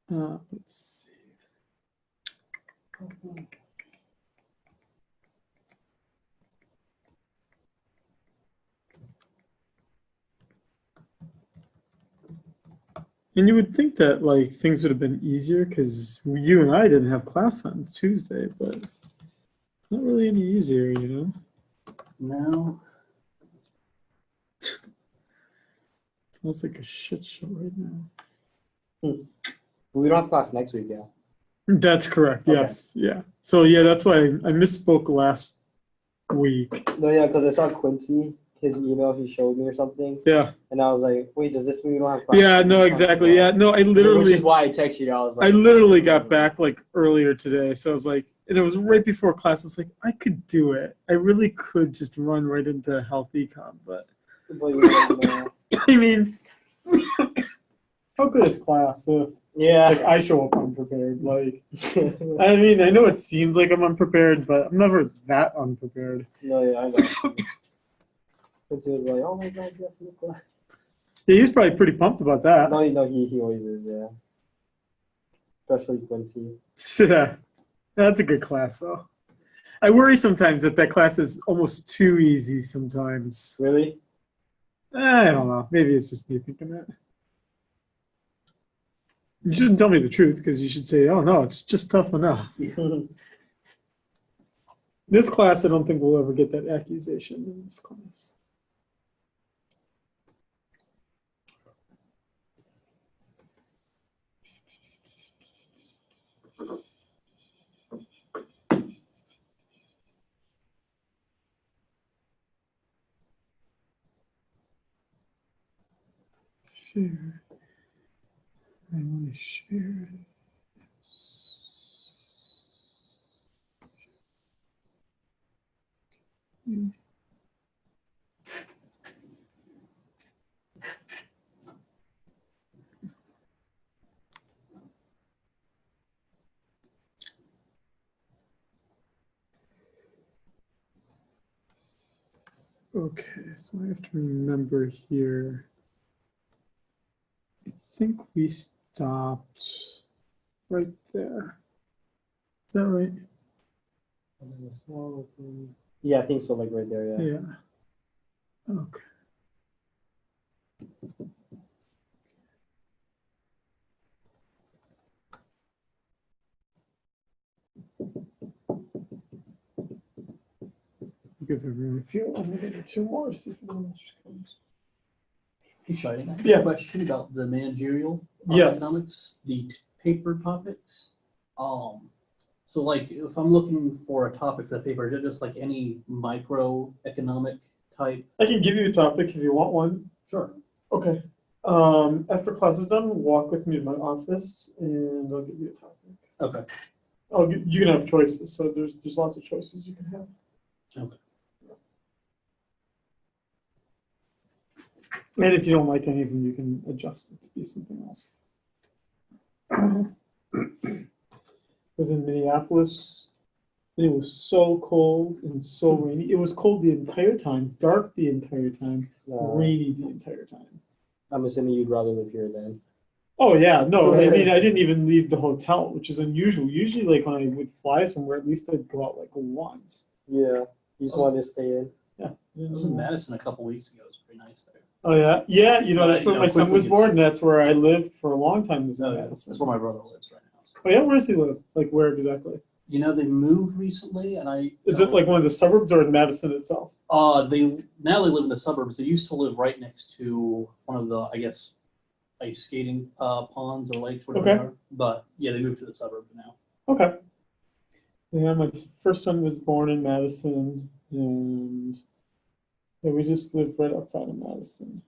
Let's see. And you would think that like things would have been easier because you and I didn't have class on Tuesday, but not really any easier, you know? No. It smells like a shit show right now. We don't have class next week, yeah. That's correct. Okay. Yes. Yeah. So yeah, that's why I misspoke last week. No, yeah, because I saw Quincy, his email he showed me or something. Yeah. And I was like, wait, does this mean we don't have class? Yeah. No. Exactly. Yeah. No. I literally. Which is why I texted you. I was like, I literally got back like earlier today, so I was like, and it was right before class. I was like, I could do it. I really could just run right into health econ, but I mean, how good is class if yeah, like I show up unprepared? Like, I mean, I know it seems like I'm unprepared, but I'm never that unprepared. no, yeah, I know. Quincy was like, oh my god, you have to look class. Yeah, he was probably pretty pumped about that. No, he always is, yeah. Especially Quincy. Yeah, that's a good class, though. I worry sometimes that class is almost too easy sometimes. Really? I don't know. Maybe it's just me thinking that. You shouldn't tell me the truth because you should say, oh, no, it's just tough enough. This class, I don't think we'll ever get that accusation in this class. Share. I want to share it. Okay, so I have to remember here. I think we stopped right there. Is that right? Yeah, I think so, like right there, yeah. Yeah. Okay. Give everyone a few, I'm gonna get two more, see if anyone else comes. Hey, Shiny, I have Yeah. a question about the managerial Yes. economics, the paper topics. So like if I'm looking for a topic for the paper, is it just like any microeconomic type? I can give you a topic if you want one. Sure. Okay. After class is done, walk with me to my office and I'll give you a topic. Okay. You can have choices, so there's lots of choices you can have. Okay. And if you don't like any of them, you can adjust it to be something else. I was in Minneapolis, and it was so cold and so rainy. It was cold the entire time, dark the entire time, rainy the entire time. I'm assuming you'd rather live here then. Oh, yeah. No, I mean, I didn't even leave the hotel, which is unusual. Usually, like, when I would fly somewhere, at least I'd go out, like, once. Yeah. You just wanted to stay in. Yeah. I was in Madison a couple weeks ago. It was pretty nice there. Oh, yeah? Yeah, you know, that's where my son was quickly born, and that's where I lived for a long time. Was in Madison. That's where my brother lives right now. Oh, yeah? Where does he live? Like, where exactly? You know, they moved recently, and Is it like one of the suburbs or in Madison itself? They live in the suburbs. They used to live right next to one of the, I guess, ice skating ponds or lakes, whatever they are. But yeah, they moved to the suburb now. Okay. Yeah, my first son was born in Madison, and yeah, we just lived right outside of Madison.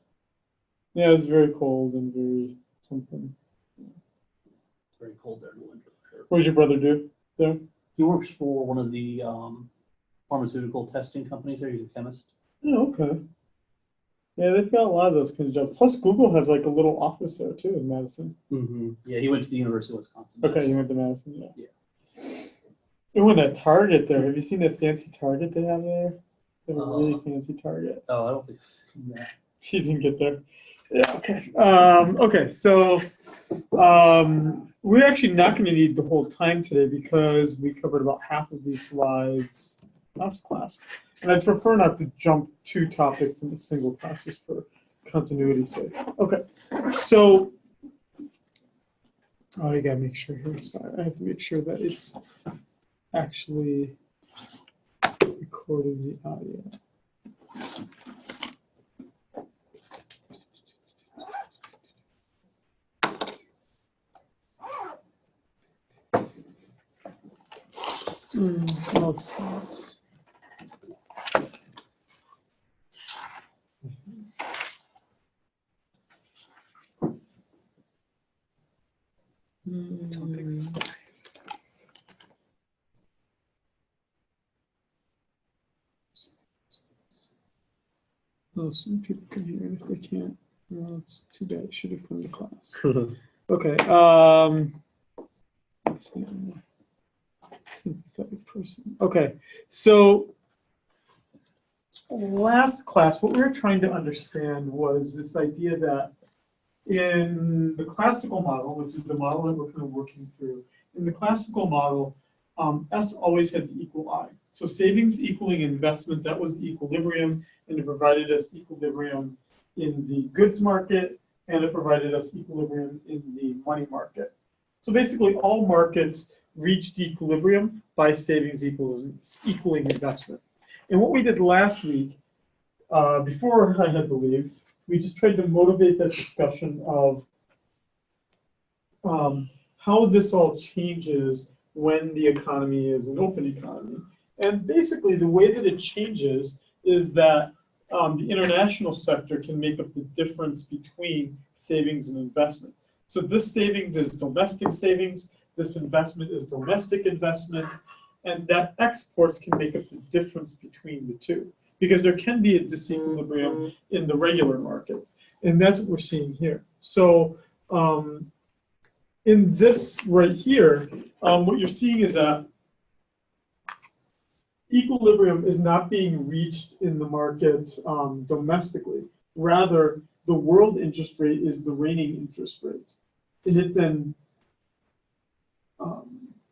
Yeah, it was very cold and very something. It's very cold there in the winter, for sure. What does your brother do there? He works for one of the pharmaceutical testing companies there. He's a chemist. Oh, okay. Yeah, they've got a lot of those kind of jobs. Plus, Google has like a little office there too in Madison. Mm-hmm. Yeah, he went to the University of Wisconsin. Okay, you went to Madison, yeah. Yeah. We went to Target there. Have you seen that fancy Target they have there? They have a really fancy Target. Oh, I don't think I've seen that. She didn't get there. Yeah, okay. Okay, so we're actually not going to need the whole time today because we covered about half of these slides last class. And I'd prefer not to jump 2 topics in a single class just for continuity's sake. Okay, so I got to make sure here. Sorry, I have to make sure that it's actually recording the audio. No slides. Well, some people can hear it if they can't. Well, it's too bad. I should have put in the class. Okay. Let's see. Sympathetic person. Okay. So last class, what we were trying to understand was this idea that in the classical model, which is the model that we're kind of working through, in the classical model, S always had the equal I. So savings equaling investment, that was the equilibrium, and it provided us equilibrium in the goods market, and it provided us equilibrium in the money market. So basically all markets reached equilibrium by savings equaling investment. And what we did last week, before I had to leave, we just tried to motivate that discussion of how this all changes when the economy is an open economy. And basically the way that it changes is that the international sector can make up the difference between savings and investment. So this savings is domestic savings, this investment is domestic investment, and that exports can make up the difference between the two, because there can be a disequilibrium in the regular market. And that's what we're seeing here. So in this right here, what you're seeing is that equilibrium is not being reached in the markets domestically. Rather, the world interest rate is the reigning interest rate. And it then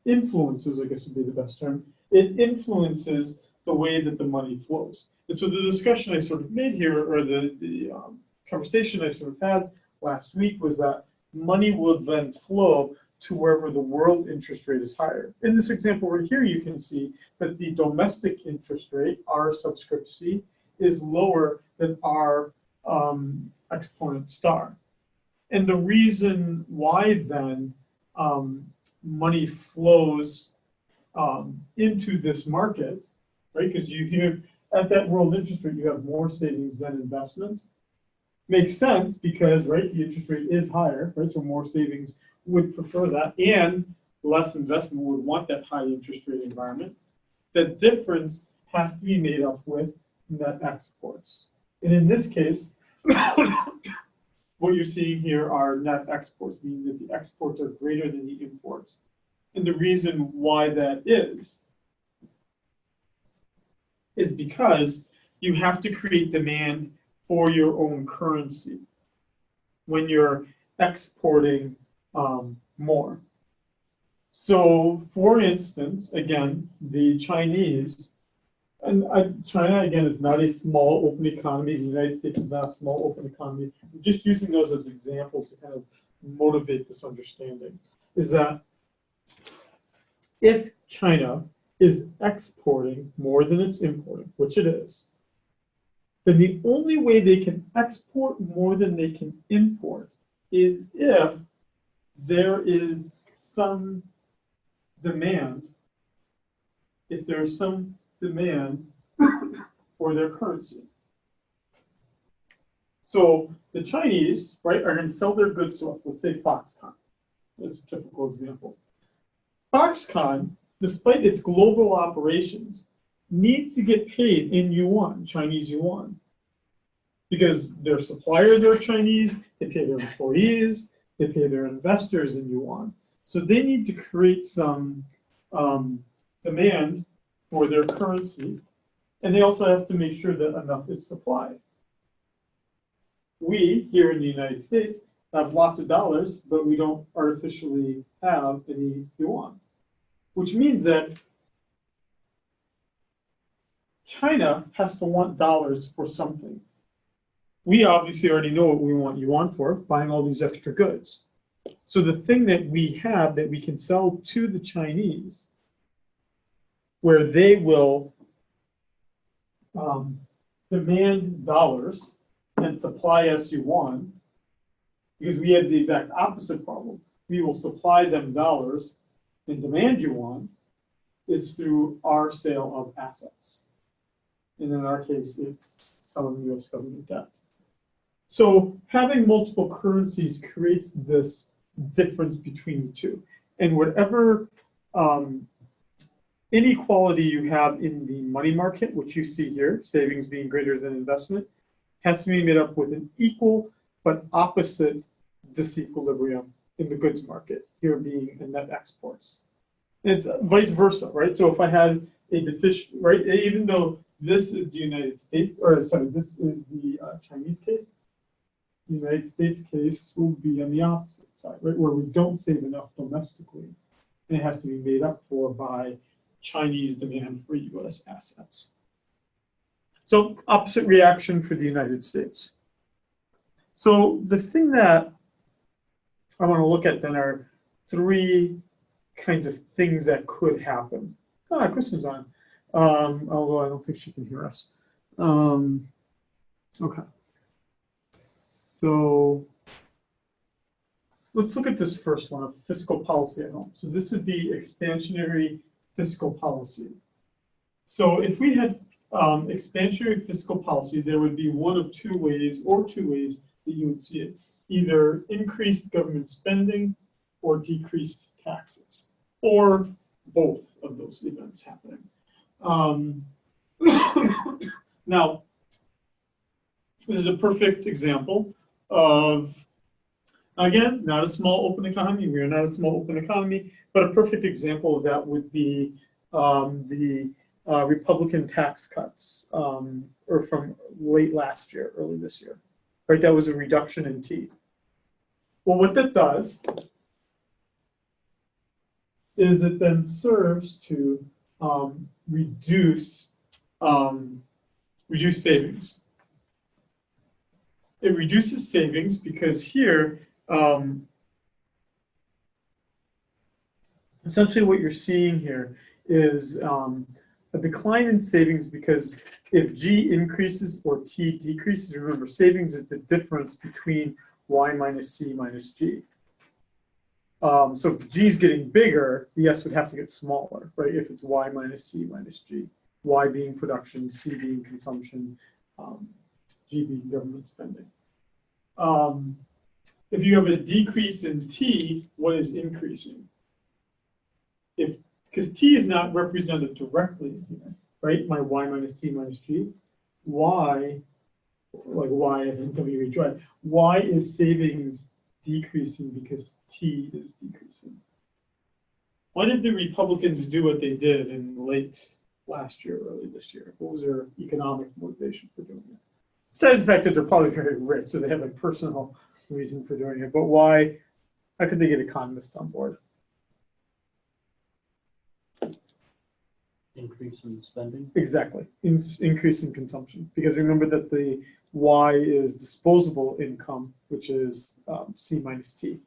influences, I guess would be the best term, it influences the way that the money flows. And so the discussion I sort of made here, or the conversation I sort of had last week, was that money will then flow to wherever the world interest rate is higher. In this example right here, you can see that the domestic interest rate, R subscript C, is lower than R exponent star. And the reason why then money flows into this market, right? Because you hear at that world interest rate, you have more savings than investment. Makes sense because, right, the interest rate is higher, right? So more savings would prefer that, and less investment would want that high interest rate environment. The difference has to be made up with net exports. And in this case, what you're seeing here are net exports, meaning that the exports are greater than the imports. And the reason why that is because you have to create demand for your own currency when you're exporting more. So, for instance, again, the Chinese, and China, again, is not a small open economy. The United States is not a small open economy. I'm just using those as examples to kind of motivate this understanding, is that if China is exporting more than it's importing, which it is, then the only way they can export more than they can import is if there is some demand, for their currency. So the Chinese, right, are going to sell their goods to us. Let's say Foxconn. That's a typical example. Foxconn, despite its global operations, needs to get paid in yuan, Chinese yuan, because their suppliers are Chinese, they pay their employees, they pay their investors in yuan. So they need to create some demand for their currency, and they also have to make sure that enough is supplied. we here in the United States have lots of dollars, but we don't artificially have any yuan, which means that China has to want dollars for something. We obviously already know what we want yuan for, buying all these extra goods. So the thing that we have that we can sell to the Chinese, where they will demand dollars and supply us yuan, because we have the exact opposite problem. We will supply them dollars and demand yuan, is through our sale of assets. And in our case, it's selling US government debt. So having multiple currencies creates this difference between the two. And whatever inequality you have in the money market, which you see here, savings being greater than investment, has to be made up with an equal but opposite disequilibrium in the goods market, here being the net exports. And it's vice versa, right? So if I had a deficient, right, even though this is the United States, or sorry, this is the Chinese case, the United States case will be on the opposite side, right, where we don't save enough domestically, and it has to be made up for by Chinese demand for US assets. So opposite reaction for the United States. So the thing that I want to look at then are three kinds of things that could happen. Ah, Kristen's on, although I don't think she can hear us. Okay. So let's look at this first one of fiscal policy at home. So this would be expansionary fiscal policy. So if we had expansionary fiscal policy, there would be one of two ways that you would see it. Either increased government spending or decreased taxes, or both of those events happening. Now, this is a perfect example of, again, not a small open economy. We are not a small open economy, but a perfect example of that would be the Republican tax cuts, or from late last year, early this year, right? That was a reduction in T. Well, what that does is it then serves to reduce savings. It reduces savings because here, essentially what you're seeing here is a decline in savings, because if G increases or T decreases, remember savings is the difference between Y minus C minus G. So if the G is getting bigger, the S would have to get smaller, right? If it's Y minus C minus G, Y being production, C being consumption, G being government spending. If you have a decrease in T, what is increasing? Because T is not represented directly here, right? My Y minus C minus G, Y, like Y as in WHY, Y is savings decreasing because T is decreasing. Why did the Republicans do what they did in late last year, early this year? What was their economic motivation for doing it? Besides the fact that they're probably very rich, so they have a personal reason for doing it. But why? How could they get economists on board? Increase in spending. Exactly, increase in consumption. Because remember that the Y is disposable income, which is C minus T.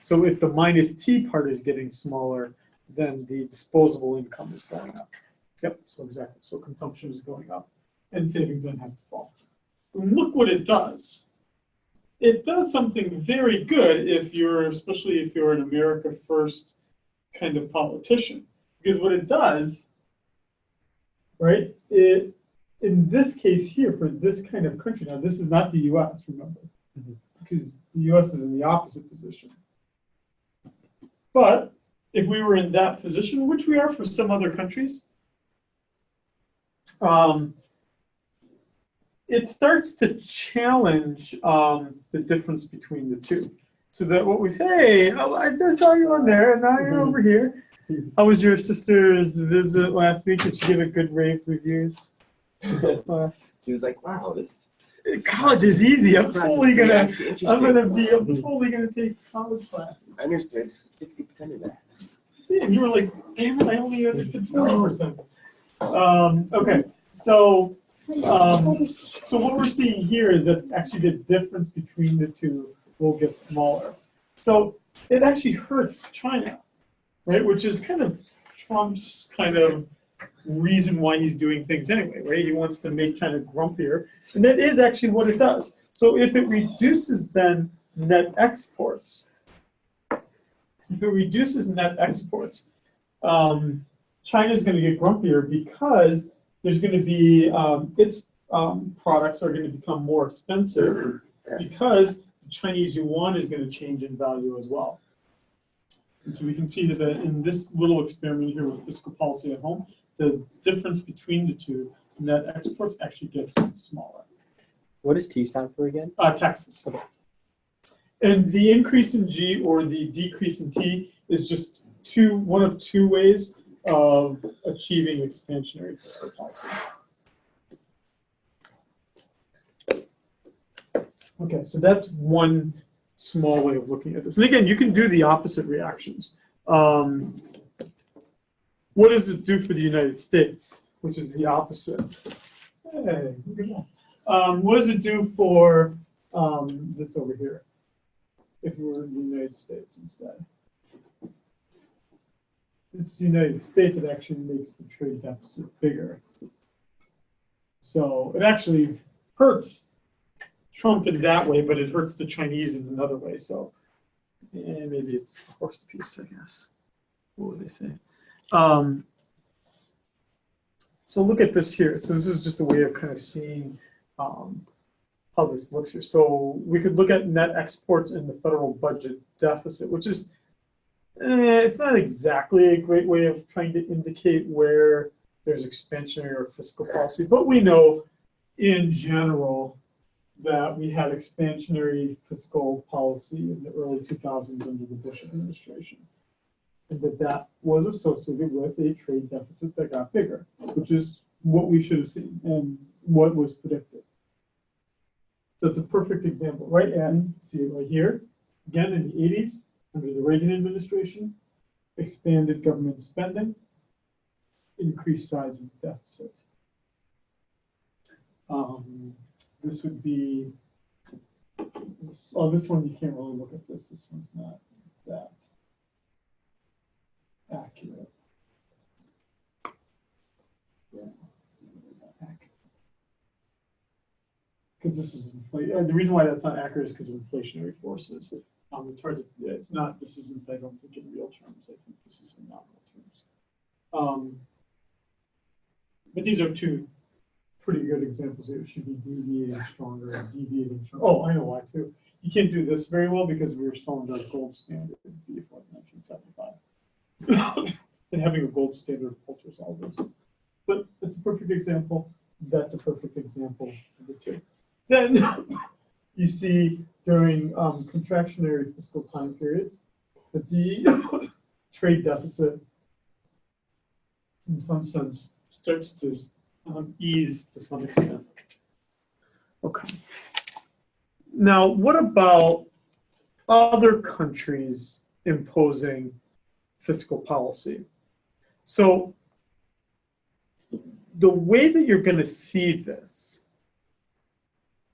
So if the minus T part is getting smaller, then the disposable income is going up. Yep, so exactly. So consumption is going up, and savings then has to fall. And look what it does. It does something very good especially if you're an America First kind of politician. Because what it does, right, in this case here, for this kind of country, now this is not the US, remember, because the US is in the opposite position. But if we were in that position, which we are for some other countries, it starts to challenge the difference between the two. So that what we say, hey, I saw you on there, and now you're over here. How was your sister's visit last week? Did she give a good rave reviews? She was like, wow, this college is easy. I'm totally gonna. Actually I'm interesting. totally gonna take college classes. I understood 60% of that. See, and you were like, damn it, I only understood 20%. Okay, so what we're seeing here is that actually the difference between the two will get smaller. So it actually hurts China, right? Which is kind of Trump's kind of reason why he's doing things anyway, right? He wants to make China grumpier, and that is actually what it does. So if it reduces then net exports, China is going to get grumpier because there's going to be its products are going to become more expensive because the Chinese yuan is going to change in value as well. And so we can see that in this little experiment here with fiscal policy at home, the difference between the two net exports actually gets smaller. What does T stand for again? Taxes. Okay. And the increase in G or the decrease in T is just one of two ways of achieving expansionary fiscal policy. Okay, so that's one small way of looking at this. And again, you can do the opposite reactions. What does it do for the United States, which is the opposite? Hey, look at that. What does it do for this over here, if we were in the United States instead? It's the United States that actually makes the trade deficit bigger. So it actually hurts Trump in that way, but it hurts the Chinese in another way. So maybe it's horse piece, I guess. What would they say? So look at this here. So this is just a way of kind of seeing how this looks here. So we could look at net exports in the federal budget deficit, which is it's not exactly a great way of trying to indicate where there's expansionary or fiscal policy, but we know in general that we had expansionary fiscal policy in the early 2000s under the Bush administration, and that was associated with a trade deficit that got bigger, which is what we should have seen and what was predicted. So it's a perfect example, right? And see it right here, again in the 80s, under the Reagan administration, expanded government spending, increased size of the deficit. This would be, this one you can't really look at this. This one's not that accurate. Yeah, because this is inflation. The reason why that's not accurate is because of inflationary forces. It's hard to, it's not, this isn't, I don't think in real terms, I think this is in nominal terms. But these are two pretty good examples here. It should be deviating stronger and deviating stronger. Oh, I know why too. You can't do this very well because we were still under the gold standard before 1975. And having a gold standard alters all this. But it's a perfect example. That's a perfect example of the two. Then you see during contractionary fiscal time periods that the trade deficit, in some sense, starts to ease to some extent. Okay. Now, what about other countries imposing fiscal policy? So the way that you're going to see this,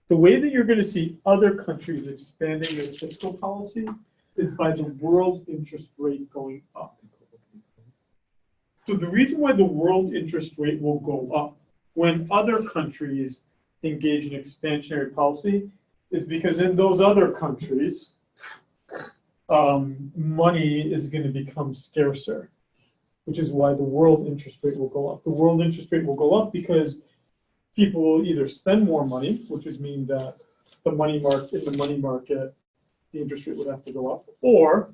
the way that you're going to see other countries expanding their fiscal policy is by the world interest rate going up. So the reason why the world interest rate will go up when other countries engage in expansionary policy is because in those other countries, money is going to become scarcer, which is why the world interest rate will go up. The world interest rate will go up because people will either spend more money, which would mean that the money market, the interest rate would have to go up, or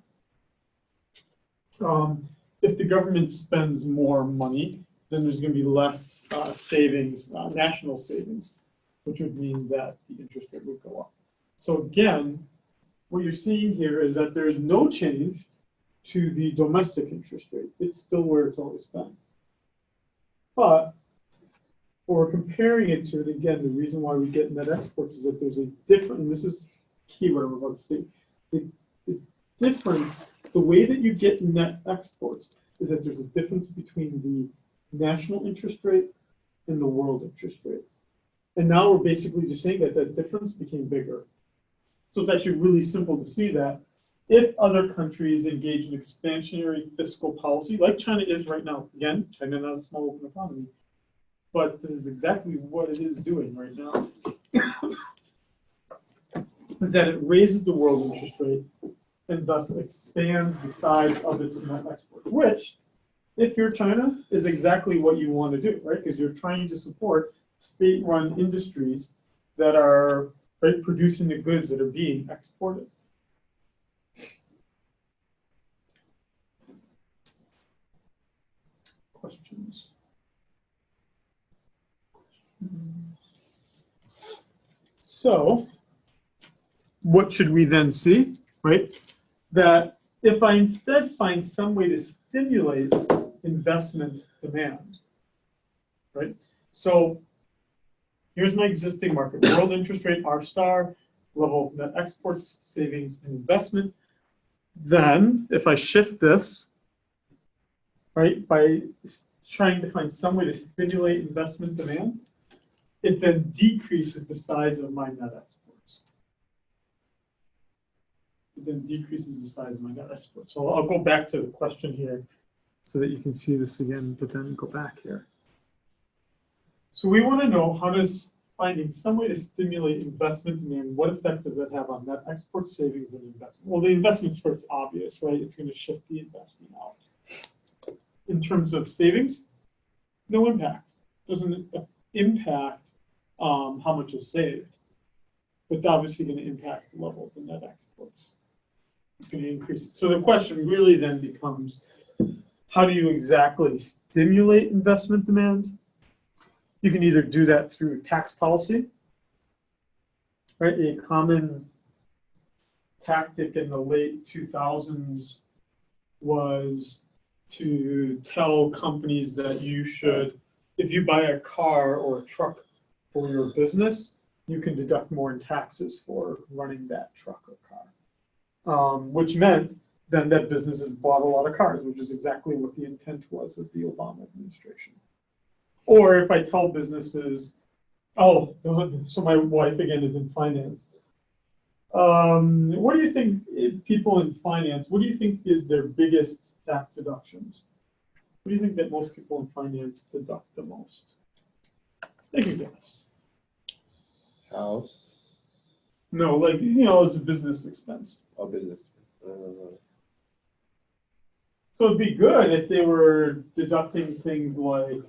if the government spends more money, then there's going to be less savings, national savings, which would mean that the interest rate would go up. So again, what you're seeing here is that there's no change to the domestic interest rate. It's still where it's always been. But or comparing it to it, again, the reason why we get net exports is that there's a different, and this is key what I'm about to say, the difference, the way that you get net exports is that there's a difference between the national interest rate and the world interest rate. And now we're basically just saying that that difference became bigger. So it's actually really simple to see that if other countries engage in expansionary fiscal policy, like China is right now, again, China not a small open economy, but this is exactly what it is doing right now, is that it raises the world interest rate and thus expands the size of its net export, which, if you're China, is exactly what you want to do, right? Because you're trying to support state-run industries that are producing the goods that are being exported. Questions? So, what should we then see, right? That if I instead find some way to stimulate investment demand, right? So here's my existing market, world interest rate, R star, level of net exports, savings, and investment. Then if I shift this, right, by trying to find some way to stimulate investment demand, it then decreases the size of my net exports. It then decreases the size of my net exports. So I'll go back to the question here so that you can see this again, but then go back here. So we want to know, how does finding some way to stimulate investment demand, what effect does that have on net export, savings, and investment? Well, the investment part's obvious, right? It's going to shift the investment out. In terms of savings, no impact. Doesn't impact how much is saved. But it's obviously going to impact the level of the net exports. It's going to increase it. So the question really then becomes, how do you exactly stimulate investment demand? You can either do that through tax policy, right? A common tactic in the late 2000s was to tell companies that you should, if you buy a car or a truck for your business, you can deduct more in taxes for running that truck or car, which meant then that businesses bought a lot of cars, which is exactly what the intent was of the Obama administration. Or if I tell businesses, oh, so my wife again is in finance. What do you think people in finance, what do you think is their biggest tax deductions? What do you think that most people in finance deduct the most? Take a guess. House? No, like, you know, it's a business expense. Oh, business. So it'd be good if they were deducting things like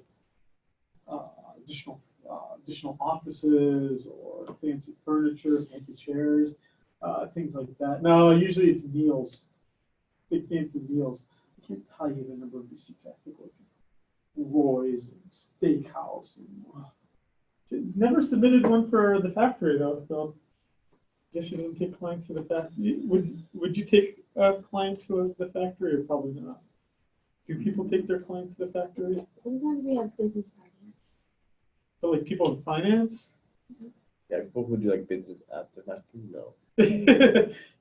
additional offices or fancy furniture, fancy chairs, things like that. No, usually it's meals, big fancy meals. I can't tell you the number of receipts I have to go through. Roy's and Steakhouse. And, never submitted one for the factory though, so I guess you didn't take clients to the factory. Would you take a client to the factory or probably not? Do people take their clients to the factory? Sometimes we have business parties. But like people in finance? Yeah, people who do like business at the factory, no.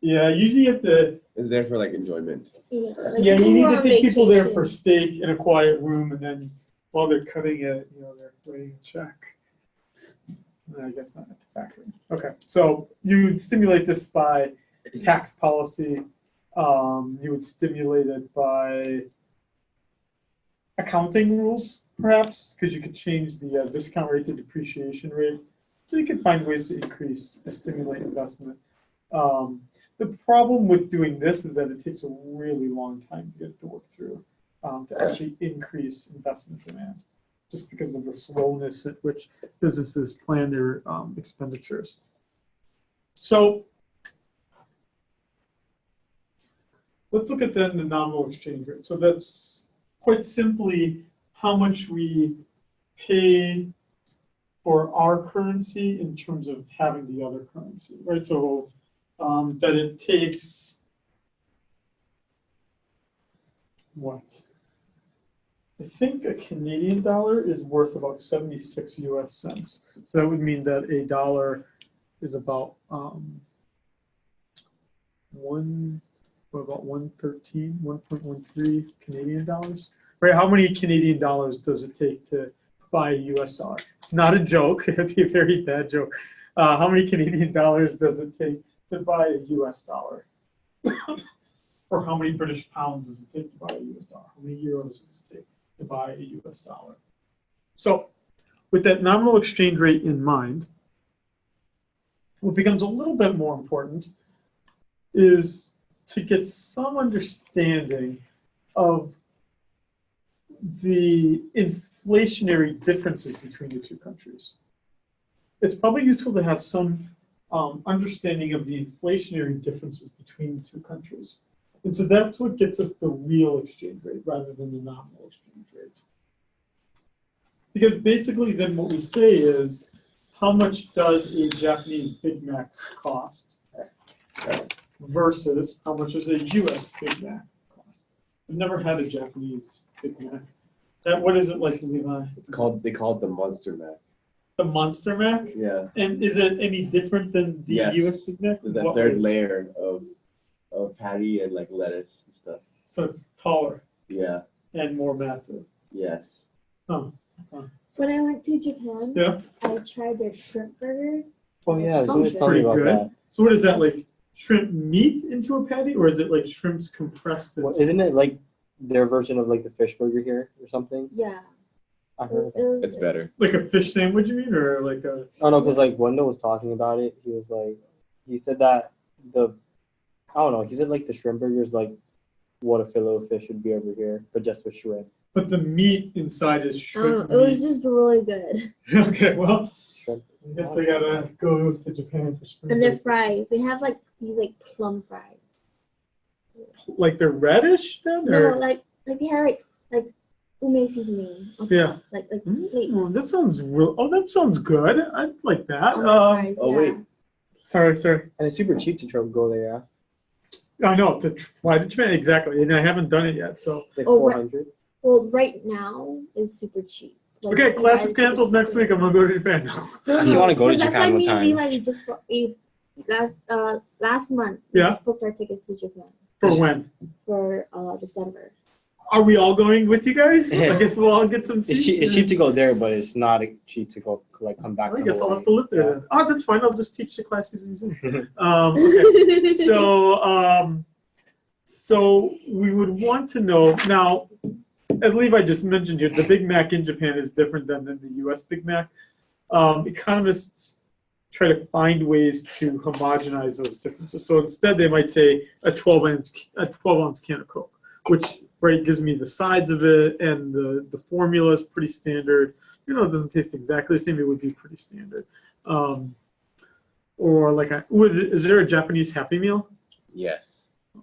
Yeah, usually you have to. It's there for like enjoyment. Yeah, Yeah, you need to take people there for steak in a quiet room, and then while they're cutting it, you know, they're writing a check. I guess not at the factory. Okay, so you would stimulate this by tax policy. You would stimulate it by accounting rules, perhaps, because you could change the discount rate to depreciation rate. So you can find ways to stimulate investment. The problem with doing this is that it takes a really long time to get it to work through to actually increase investment demand, just because of the slowness at which businesses plan their expenditures. So let's look at then the nominal exchange rate. So that's quite simply how much we pay for our currency in terms of having the other currency, right? So that it takes what? I think a Canadian dollar is worth about 76 US cents. So that would mean that a dollar is about about 113, 1.13 Canadian dollars. Right? How many Canadian dollars does it take to buy a US dollar? It's not a joke. It'd be a very bad joke. How many Canadian dollars does it take to buy a US dollar? Or how many British pounds does it take to buy a US dollar? How many euros does it take to buy a US dollar? So with that nominal exchange rate in mind, what becomes a little bit more important is to get some understanding of the inflationary differences between the two countries. It's probably useful to have some understanding of the inflationary differences between the two countries. And so that's what gets us the real exchange rate rather than the nominal exchange rate. Because basically then what we say is, how much does a Japanese Big Mac cost versus how much does a US Big Mac cost? I've never had a Japanese Big Mac. What is it like, Levi? They call it the Monster Mac. The Monster Mac? Yeah. And is it any different than the Yes. US Big Mac? There's that What third ways? layer of patty and like lettuce and stuff. So it's taller Yeah. and more massive. Yes. Huh. When I went to Japan, Yeah. I tried their shrimp burger. Oh yeah, Sounds somebody's telling me pretty about good. that. So what is that, like shrimp meat into a patty, or is it like shrimps compressed into? Well, isn't it like their version of like the fish burger here or something? Yeah, I it was, heard. it was It's better. Like a fish sandwich, you mean, or like a? Oh no, because like Wendell was talking about it. He was like, he said that I don't know. He said like the shrimp burger is like what a fillet of fish would be over here, but just with shrimp. But the meat inside is shrimp it was meat. just really good. Okay, well, Shrimp. I guess I gotta go to Japan for spring And their break. fries, they have like these like plum fries. Like they're reddish then, No, or like they had like ume seasoning. On top, Yeah. Like Mm, flakes. that sounds real. Oh, that sounds good. I like that. on the fries, oh, yeah. wait. Sorry. And it's super cheap to try to go there. I know to fly to Japan exactly, and I haven't done it yet. So Like Oh, right. 400. Well, right now is super cheap. Like, okay, you class guys is canceled can next week. I'm gonna go to Japan now. No, Actually, I wanna go to because Japan one That's why time. me and Levi, we just last month we Yeah. just booked our tickets to Japan For when? for December. Are we all going with you guys? I guess we'll all get some It's seats. cheap. It's cheap to go there, but it's not cheap to go like come back. I to guess I'll Hawaii. have to live there Yeah. then. Oh, that's fine. I'll just teach the classes in Zoom. Okay. So we would want to know now, as Levi just mentioned here, the Big Mac in Japan is different than the US Big Mac. Economists try to find ways to homogenize those differences. So instead, they might say a 12-ounce can of Coke, which gives me the sides of it, and the formula is pretty standard. It doesn't taste exactly the same. It would be pretty standard. Or like, is there a Japanese Happy Meal? Yes.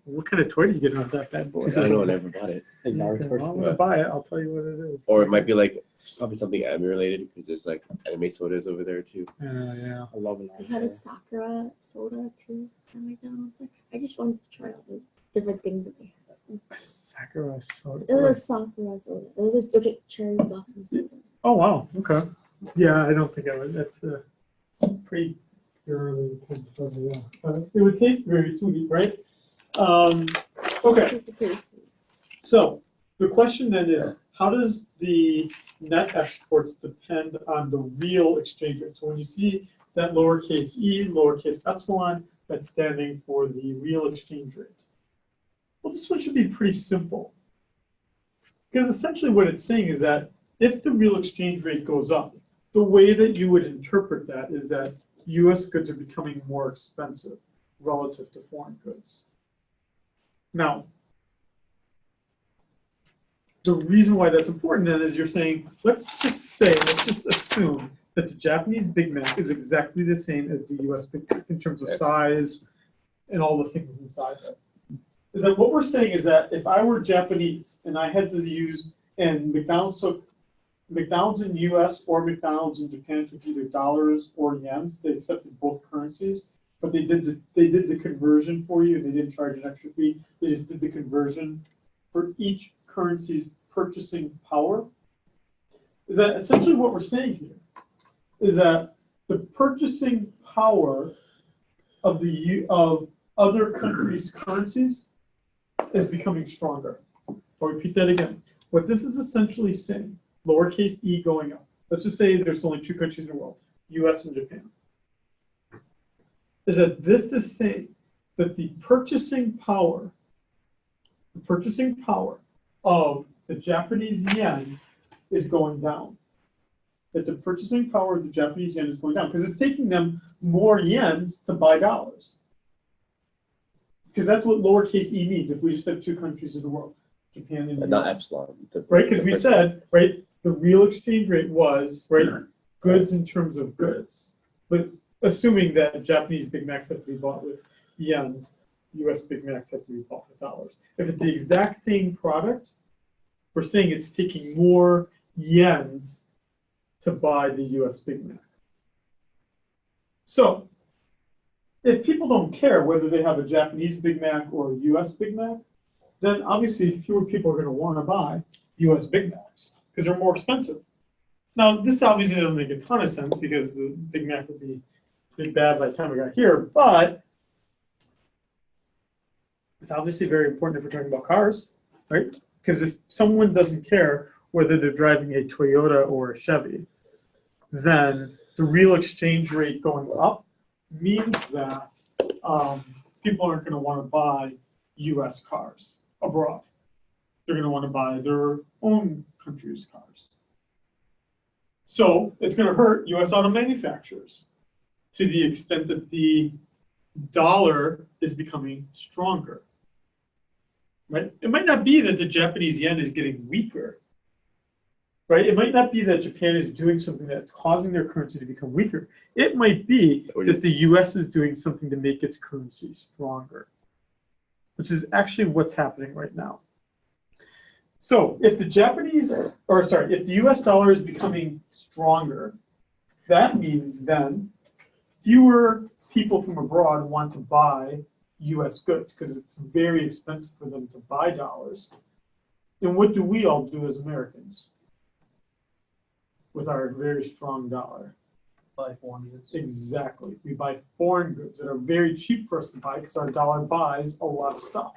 What kind of toy did you get out of that bad boy? I don't know. I never bought it. Like Okay, Naruto. well, I'm gonna buy it. I'll tell you what it is. Or it might be like probably something anime related because there's like anime sodas over there too. Yeah. I love it. I had a Sakura soda too at McDonald's. I just wanted to try all the different things that they had. A Sakura soda. It was a Sakura soda. It was a cherry blossom soda. Oh wow. Okay. Yeah, I don't think I would. That's pretty purely soda. Yeah. It would taste very sweet, right? Okay. It's pretty sweet. So the question then is, how does the net exports depend on the real exchange rate? So when you see that lowercase e, lowercase epsilon, that's standing for the real exchange rate. Well, this one should be pretty simple. Because essentially what it's saying is that if the real exchange rate goes up, the way that you would interpret that is that US goods are becoming more expensive relative to foreign goods. Now, the reason why that's important then is you're saying, let's just assume that the Japanese Big Mac is exactly the same as the US Big Mac in terms of size and all the things inside it. Is that what we're saying is that if I were Japanese and I had to use, and McDonald's in US or McDonald's in Japan took either dollars or yens, they accepted both currencies, but they did the conversion for you and they didn't charge an extra fee. They just did the conversion for each currency's purchasing power, is that essentially what we're saying here is that the purchasing power of other countries' currencies is becoming stronger. I'll repeat that again. What this is essentially saying, lowercase e going up. Let's just say there's only two countries in the world, US and Japan. Is that this is saying that the purchasing power of the Japanese yen is going down. That the purchasing power of the Japanese yen is going down because it's taking them more yens to buy dollars. Because that's what lowercase e means if we just have two countries in the world, Japan and Not US. epsilon. Right, because we said, right, the real exchange rate was, right, goods in terms of goods. But assuming that Japanese Big Macs have to be bought with yens, US Big Macs have to be bought with dollars. If it's the exact same product, we're saying it's taking more yens to buy the US Big Mac. So, if people don't care whether they have a Japanese Big Mac or a US Big Mac, then obviously fewer people are going to want to buy US Big Macs because they're more expensive. Now, this obviously doesn't make a ton of sense because the Big Mac would be pretty bad by the time we got here, but it's obviously very important if we're talking about cars, right? Because if someone doesn't care whether they're driving a Toyota or a Chevy, then the real exchange rate going up means that people aren't going to want to buy US cars abroad. They're going to want to buy their own country's cars. So it's going to hurt US auto manufacturers to the extent that the dollar is becoming stronger. Right? It might not be that the Japanese yen is getting weaker. Right? It might not be that Japan is doing something that's causing their currency to become weaker. It might be that the US is doing something to make its currency stronger, which is actually what's happening right now. So if the if the US dollar is becoming stronger, that means then fewer people from abroad want to buy US goods because it's very expensive for them to buy dollars. And what do we all do as Americans with our very strong dollar? Buy foreign goods. Exactly. We buy foreign goods that are very cheap for us to buy because our dollar buys a lot of stuff.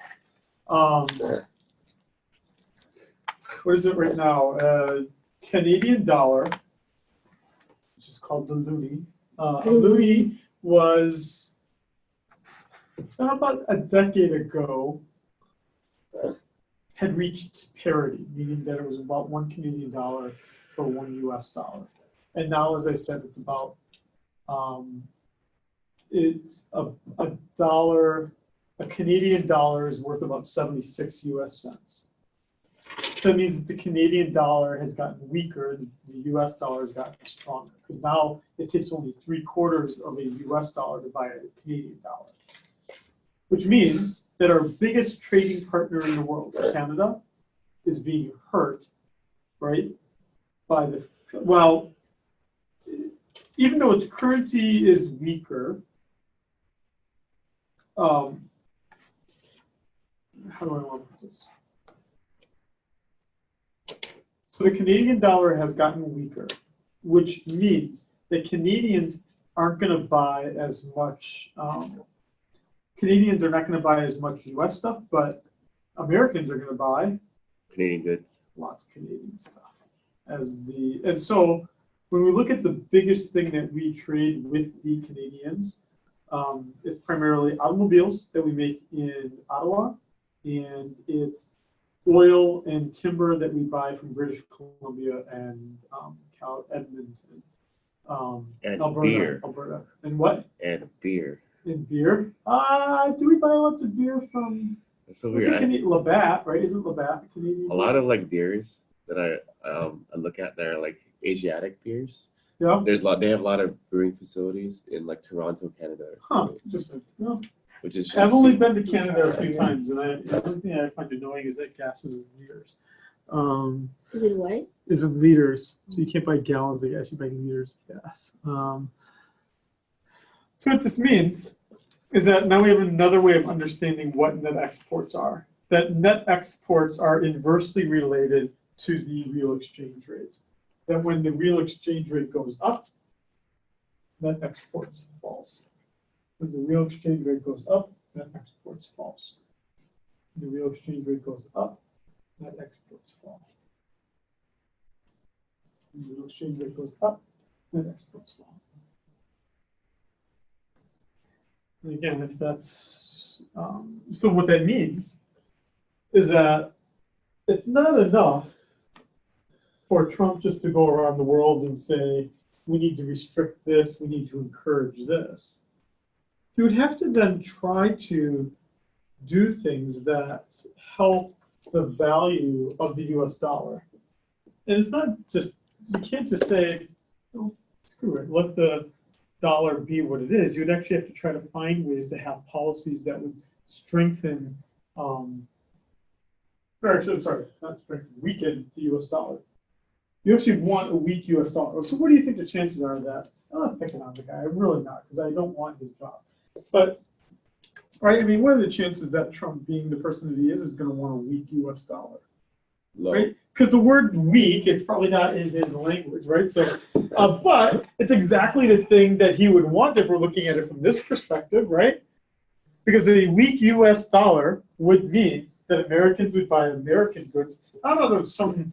What is it right now? Canadian dollar, which is called the loonie. A loonie was about a decade ago had reached parity, meaning that it was about 1 Canadian dollar for 1 US dollar. And now, as I said, it's about it's a dollar, a Canadian dollar is worth about 76 US cents. So it means that the Canadian dollar has gotten weaker, and the US dollar has gotten stronger. Because now it takes only 3/4 of a US dollar to buy a Canadian dollar. Which means that our biggest trading partner in the world, Canada, is being hurt, right? By the, well, even though its currency is weaker, how do I want to put this? So the Canadian dollar has gotten weaker, which means that Canadians aren't going to buy as much. Canadians are not going to buy as much US stuff, but Americans are going to buy Canadian goods. lots of Canadian stuff. And so when we look at the biggest thing that we trade with the Canadians, it's primarily automobiles that we make in Ottawa, and it's oil and timber that we buy from British Columbia and Edmonton, And Alberta, beer. And what? And beer. And beer? Do we buy lots of beer from? That's so weird. Labatt, right? Isn't Labatt a Canadian? A lot of like beers that I look at that are like Asiatic beers. Yeah. They have a lot of brewing facilities in like Toronto, Canada. Huh. Interesting. Yeah. Which is just I've only been to Canada a few times, and the only thing I find annoying is that gas is in liters. Is it what? Is in liters, so you can't buy gallons of gas; you buy liters of gas. So what this means is that now we have another way of understanding what net exports are. That net exports are inversely related to the real exchange rate. That when the real exchange rate goes up, net exports falls. When the real exchange rate goes up, net exports falls. When the real exchange rate goes up, net exports fall. When the real exchange rate goes up, net exports fall. And again, if that's so, what that means is that it's not enough for Trump just to go around the world and say, we need to restrict this, we need to encourage this. He would have to then try to do things that help the value of the US dollar. And it's not just, you can't just say, oh, screw it, let the dollar be what it is. You'd actually have to try to find ways to have policies that would strengthen, or actually, I'm sorry, not strengthen, weaken the US dollar. You actually want a weak US dollar. So what do you think the chances are of that? I'm not picking on the guy, I'm really not, because I don't want his job. But, right, I mean, what are the chances that Trump, being the person that he is going to want a weak US dollar? Low. Right? Because the word weak, it's probably not in his language, right? So, but it's exactly the thing that he would want if we're looking at it from this perspective, right? Because a weak US dollar would mean that Americans would buy American goods out of some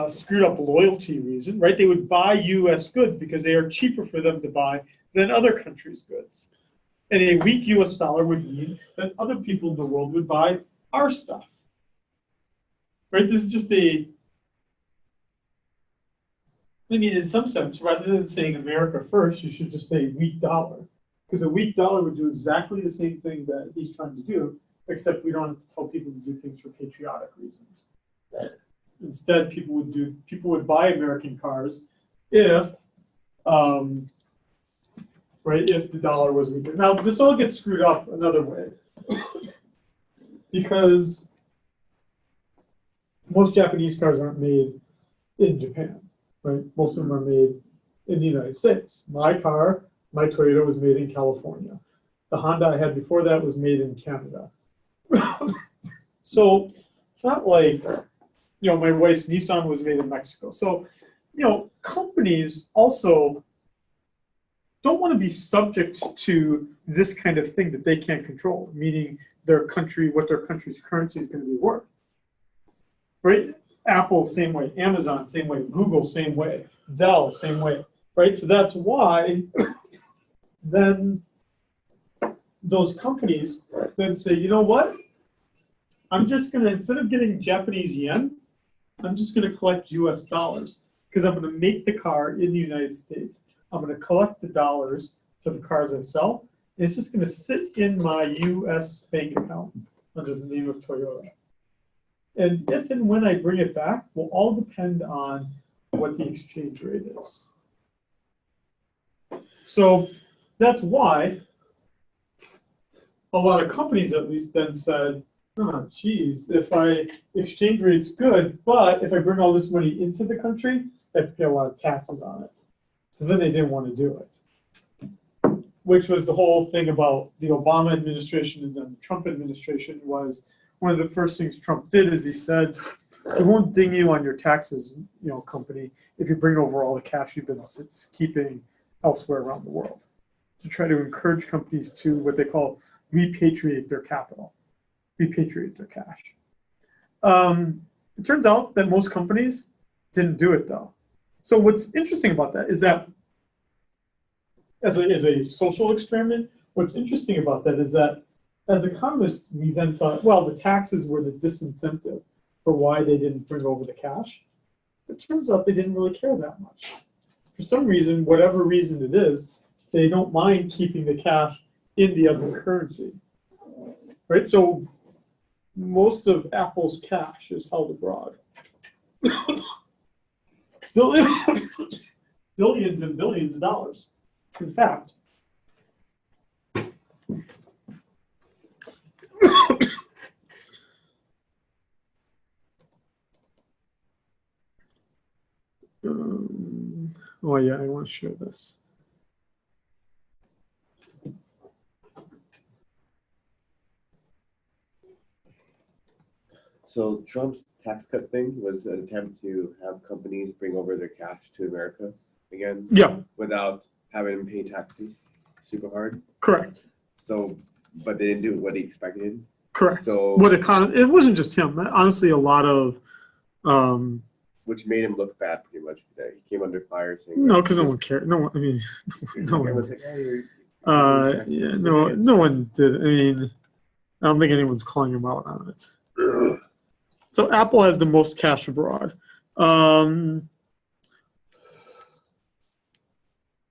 screwed up loyalty reason, right? They would buy US goods because they are cheaper for them to buy than other countries' goods. And a weak US dollar would mean that other people in the world would buy our stuff. Right? This is just I mean, in some sense, rather than saying America first, you should just say weak dollar. Because a weak dollar would do exactly the same thing that he's trying to do, except we don't have to tell people to do things for patriotic reasons. Instead, people would buy American cars if right, if the dollar was weaker. Now, this all gets screwed up another way. Because most Japanese cars aren't made in Japan, right? Most of them are made in the United States. My car, my Toyota, was made in California. The Honda I had before that was made in Canada. So it's not like, you know, my wife's Nissan was made in Mexico. So, you know, companies also don't want to be subject to this kind of thing that they can't control, meaning their country, what their country's currency is going to be worth. Right? Apple, same way. Amazon, same way. Google, same way. Dell, same way. Right? So that's why then those companies then say, you know what? I'm just going to, instead of getting Japanese yen, I'm just going to collect US dollars because I'm going to make the car in the United States. I'm going to collect the dollars for the cars I sell. And it's just going to sit in my US bank account under the name of Toyota. And if and when I bring it back will all depend on what the exchange rate is. So that's why a lot of companies at least then said, oh, geez, if exchange rate's good, but if I bring all this money into the country, I pay a lot of taxes on it. So then they didn't want to do it. Which was the whole thing about the Obama administration and then the Trump administration was one of the first things Trump did is he said, we won't ding you on your taxes, you know, company, if you bring over all the cash you've been keeping elsewhere around the world. To try to encourage companies to what they call repatriate their capital, repatriate their cash. It turns out that most companies didn't do it though. So what's interesting about that is that as a social experiment, what's interesting about that is that as economists, we then thought, well, the taxes were the disincentive for why they didn't bring over the cash. It turns out they didn't really care that much. For some reason, whatever reason it is, they don't mind keeping the cash in the other currency. Right? So most of Apple's cash is held abroad. Billions and billions of dollars. In fact, oh yeah, I want to share this. So Trump's tax cut thing was an attempt to have companies bring over their cash to America again Yeah, without having to pay taxes super hard. correct. So, but they didn't do what he expected. Correct. So, It wasn't just him. Honestly, a lot of, which made him look bad pretty much because he came under fire saying no, because no one cared. No one, I mean, no one. was like, hey, you're Yeah, no one did. I mean, I don't think anyone's calling him out on it. So Apple has the most cash abroad.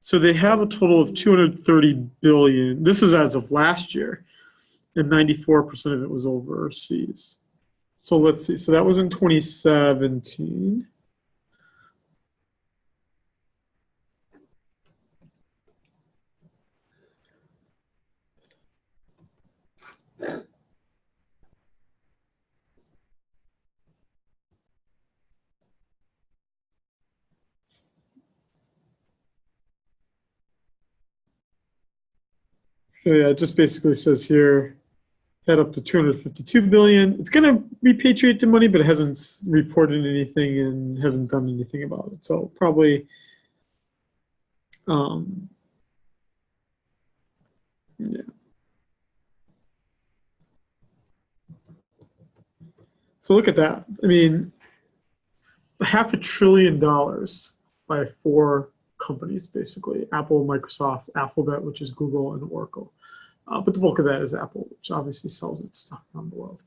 So they have a total of 230 billion. This is as of last year, and 94% of it was overseas. So let's see. So that was in 2017. So yeah, it just basically says here, had up to 252 billion. It's going to repatriate the money, but it hasn't reported anything and hasn't done anything about it. So probably, yeah. So look at that. I mean, $500 billion by 4 companies, basically. Apple, Microsoft, Alphabet, which is Google, and Oracle. But the bulk of that is Apple, which obviously sells its stuff around the world.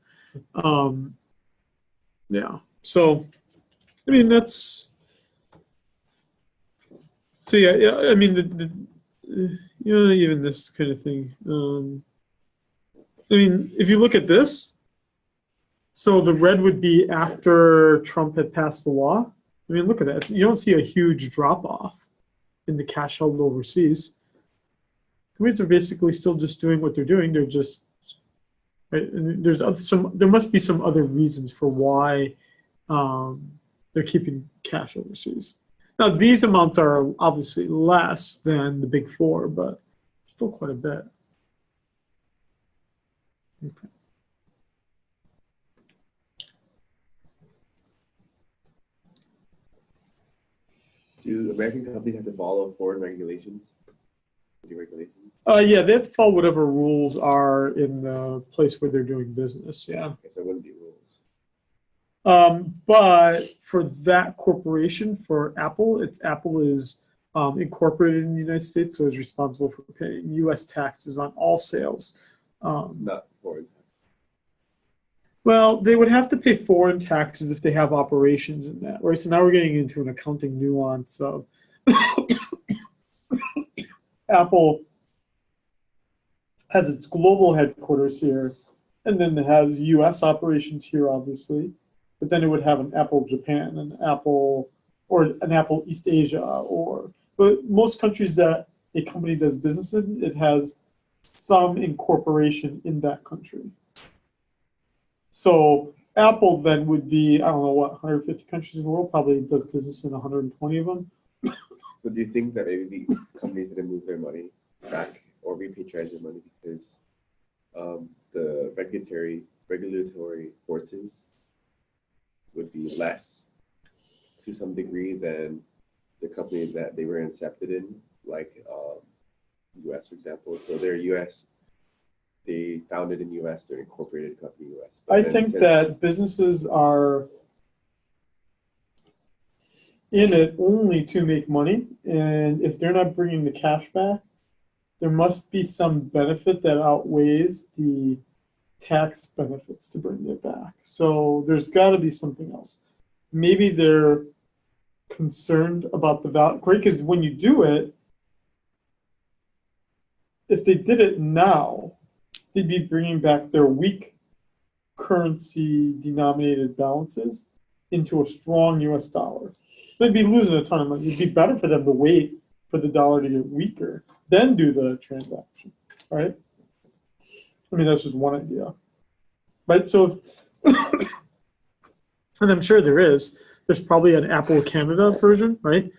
Yeah. So, I mean, that's... So, yeah, I mean, even this kind of thing. I mean, if you look at this, so the red would be after Trump had passed the law. I mean, look at that. You don't see a huge drop-off in the cash held overseas. Companies are basically still just doing what they're doing. They're just, right? And there must be some other reasons for why they're keeping cash overseas. Now, these amounts are obviously less than the big 4, but still quite a bit. Okay. Do American companies have to follow foreign regulations? Yeah, they have to follow whatever rules are in the place where they're doing business. Yeah. Okay, so it wouldn't be rules. But for that corporation, for Apple, Apple is incorporated in the United States, so is responsible for paying U.S. taxes on all sales. Not foreign. Well, they would have to pay foreign taxes if they have operations in that, right? So now we're getting into an accounting nuance of Apple has its global headquarters here, and then it has U.S. operations here, obviously. But then it would have an Apple Japan, an Apple East Asia, but most countries that a company does business in, it has some incorporation in that country. So Apple then would be, I don't know what, 150 countries in the world, probably does business in 120 of them. So do you think that maybe the companies didn't move their money back or repatriate their money because the regulatory forces would be less to some degree than the company that they were incepted in, like U.S. for example. So they're U.S. They founded in U.S. They're an incorporated company U.S. I think that businesses are in it only to make money, and if they're not bringing the cash back, there must be some benefit that outweighs the tax benefits to bring it back. So there's got to be something else. Maybe they're concerned about the value, great, because when you do it, if they did it now, they'd be bringing back their weak currency denominated balances into a strong US dollar. So they'd be losing a ton of money. It'd be better for them to wait for the dollar to get weaker, then do the transaction, right? I mean, that's just one idea. Right, so, and I'm sure there's probably an Apple Canada version, right?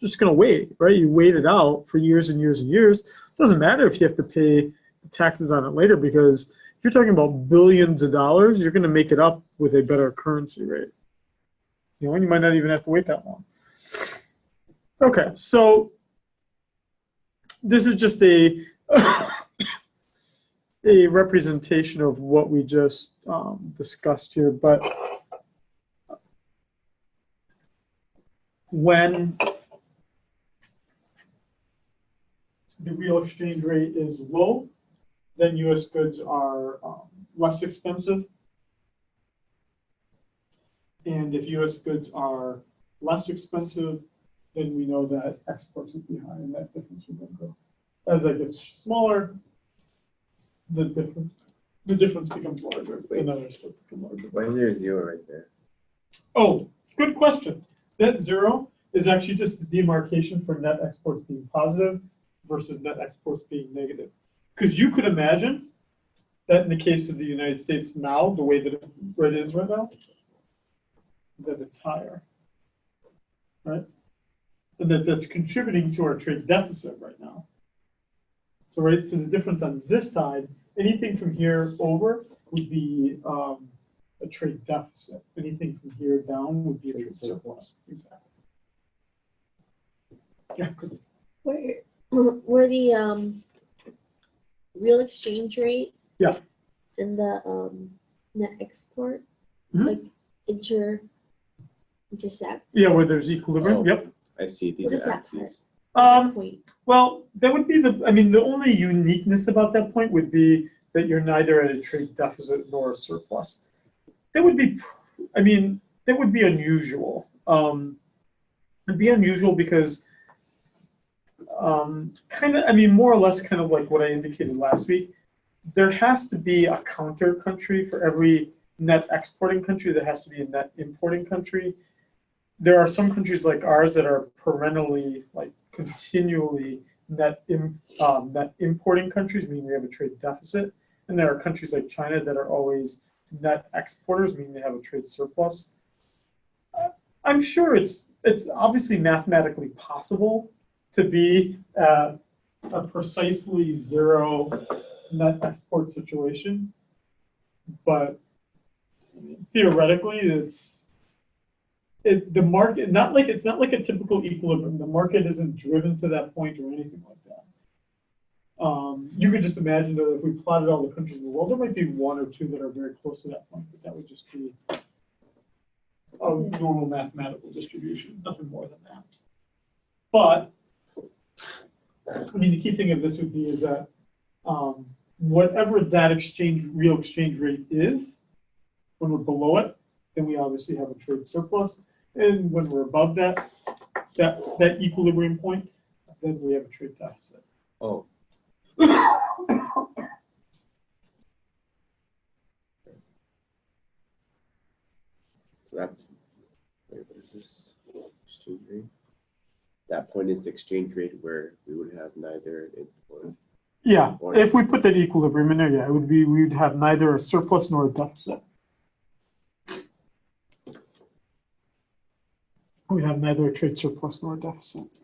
Just gonna wait, right? You wait it out for years and years and years. Doesn't matter if you have to pay the taxes on it later because If you're talking about billions of dollars, you're going to make it up with a better currency rate. You know, and you might not even have to wait that long. Okay, so this is just a a representation of what we just discussed here, but when the real exchange rate is low, then U.S. goods are less expensive. And if U.S. goods are less expensive, then we know that exports would be high and that difference would then grow. As that gets smaller, the difference becomes larger. And then exports become larger. Why is there a 0 right there? Oh, good question. That 0 is actually just the demarcation for net exports being positive versus net exports being negative. Because you could imagine that in the case of the United States now, the way that it is right now, that it's higher, right? And that's contributing to our trade deficit right now. So right, so the difference on this side, anything from here over would be a trade deficit. Anything from here down would be a trade surplus. Exactly. Yeah. Where the real exchange rate, yeah, and the net export, Mhm. like intersect. Yeah, where there's equilibrium. Oh. Yep. I see. These What is are that axes. Point. Well, that would be the only uniqueness about that point would be that you're neither at a trade deficit nor a surplus. That would be, that would be unusual. It'd be unusual because more or less kind of like what I indicated last week, there has to be a counter country for every net exporting country. There has to be a net importing country. There are some countries like ours that are perennially, like continually net importing countries, meaning we have a trade deficit. And there are countries like China that are always net exporters, meaning they have a trade surplus. I'm sure it's obviously mathematically possible to be at a precisely 0 net export situation, but theoretically the market it's not like a typical equilibrium. The market isn't driven to that point or anything like that. You could just imagine that if we plotted all the countries in the world, there might be 1 or 2 that are very close to that point, but that would just be a normal mathematical distribution, nothing more than that. But the key thing of this would be is that whatever that real exchange rate is, when we're below it, then we obviously have a trade surplus. And when we're above that equilibrium point, then we have a trade deficit. Oh. So that's, wait, what is this? Exchange rate? That point is the exchange rate where we would have neither import. Yeah, if we put that equilibrium in there, yeah, we would have neither a surplus nor a deficit. We have neither a trade surplus nor a deficit.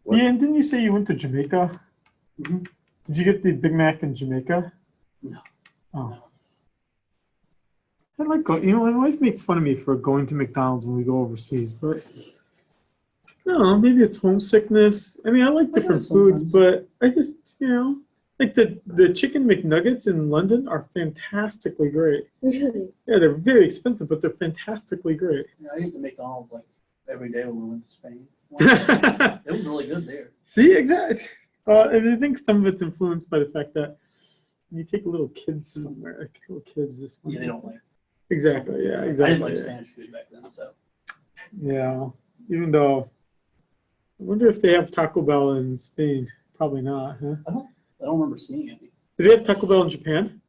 What? Yeah, and didn't you say you went to Jamaica? Mhm. Did you get the Big Mac in Jamaica? No. Oh. I like going, my wife makes fun of me for going to McDonald's when we go overseas, but I don't know, maybe it's homesickness. I like different foods, but I just, like the chicken McNuggets in London are fantastically great. Really? Yeah, they're very expensive, but they're fantastically great. Yeah, I eat the McDonald's like every day when we went to Spain. It was really good there. See, exactly. And I think some of it's influenced by the fact that you take little kids somewhere, like little kids just. Yeah, they don't like. Exactly. Yeah. I Exactly. didn't like Spanish food back then, so. Yeah. Even though, I wonder if they have Taco Bell in Spain. Probably not, huh? I don't remember seeing any. Do they have Taco Bell in Japan?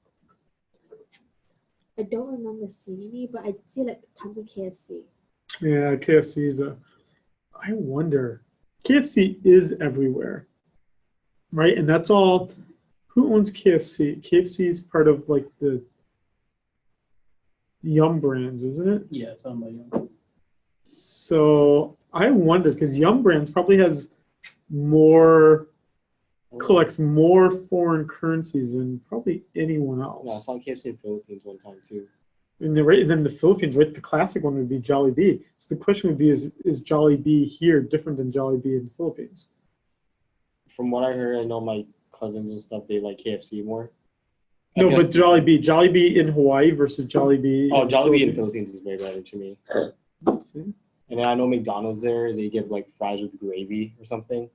I don't remember seeing any, but I did see like tons of KFC. Yeah, KFC is I wonder. KFC is everywhere, right? And that's all. Who owns KFC? KFC is part of like the Yum Brands, isn't it? Yeah, it's owned by Yum. So I wonder, because Yum Brands probably has more, collects more foreign currencies than probably anyone Yeah, I else. saw KFC in Philippines one time too. And then the Philippines, right? The classic one would be Jollibee. So the question would be, is Jollibee here different than Jollibee in the Philippines? From what I heard, I know my cousins and stuff, they like KFC more. I No, guess- but Jollibee in Hawaii versus Jollibee. Oh, in Jollibee in the Philippines is way better to me. See? And then I know McDonald's there, they give like fries with gravy or something.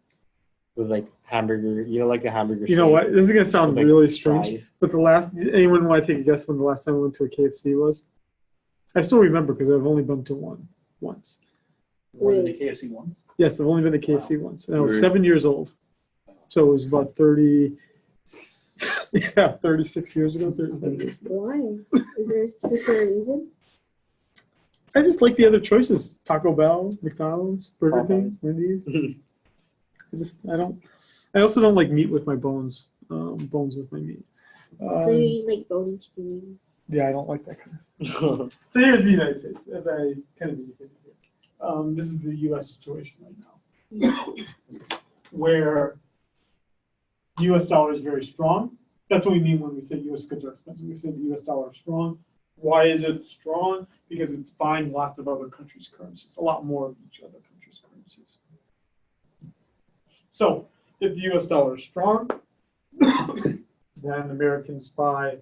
With like hamburger, like a hamburger. You know what? This is gonna sound with, like, really strange. fries. But anyone want to take a guess when the last time I went to a KFC was? I still remember because I've only been to one once. One of the KFC ones. Yes, I've only been to KFC once, and I was Weird. 7 years old. So it was about 36 years ago. 35 years ago. Why? Is there a particular reason? I just like the other choices: Taco Bell, McDonald's, Burger King, Wendy's. I also don't like meat with my bones. Bones with my meat. So you eat like bony chicken wings. Yeah, I don't like that kind of stuff. So here's the United States, as I kind of indicated here. This is the U.S. situation right now, where the U.S. dollar is very strong. That's what we mean when we say U.S. goods are expensive. We say the U.S. dollar is strong. Why is it strong? Because it's buying lots of other countries' currencies, a lot more of each other countries' currencies. So if the U.S. dollar is strong, then Americans buy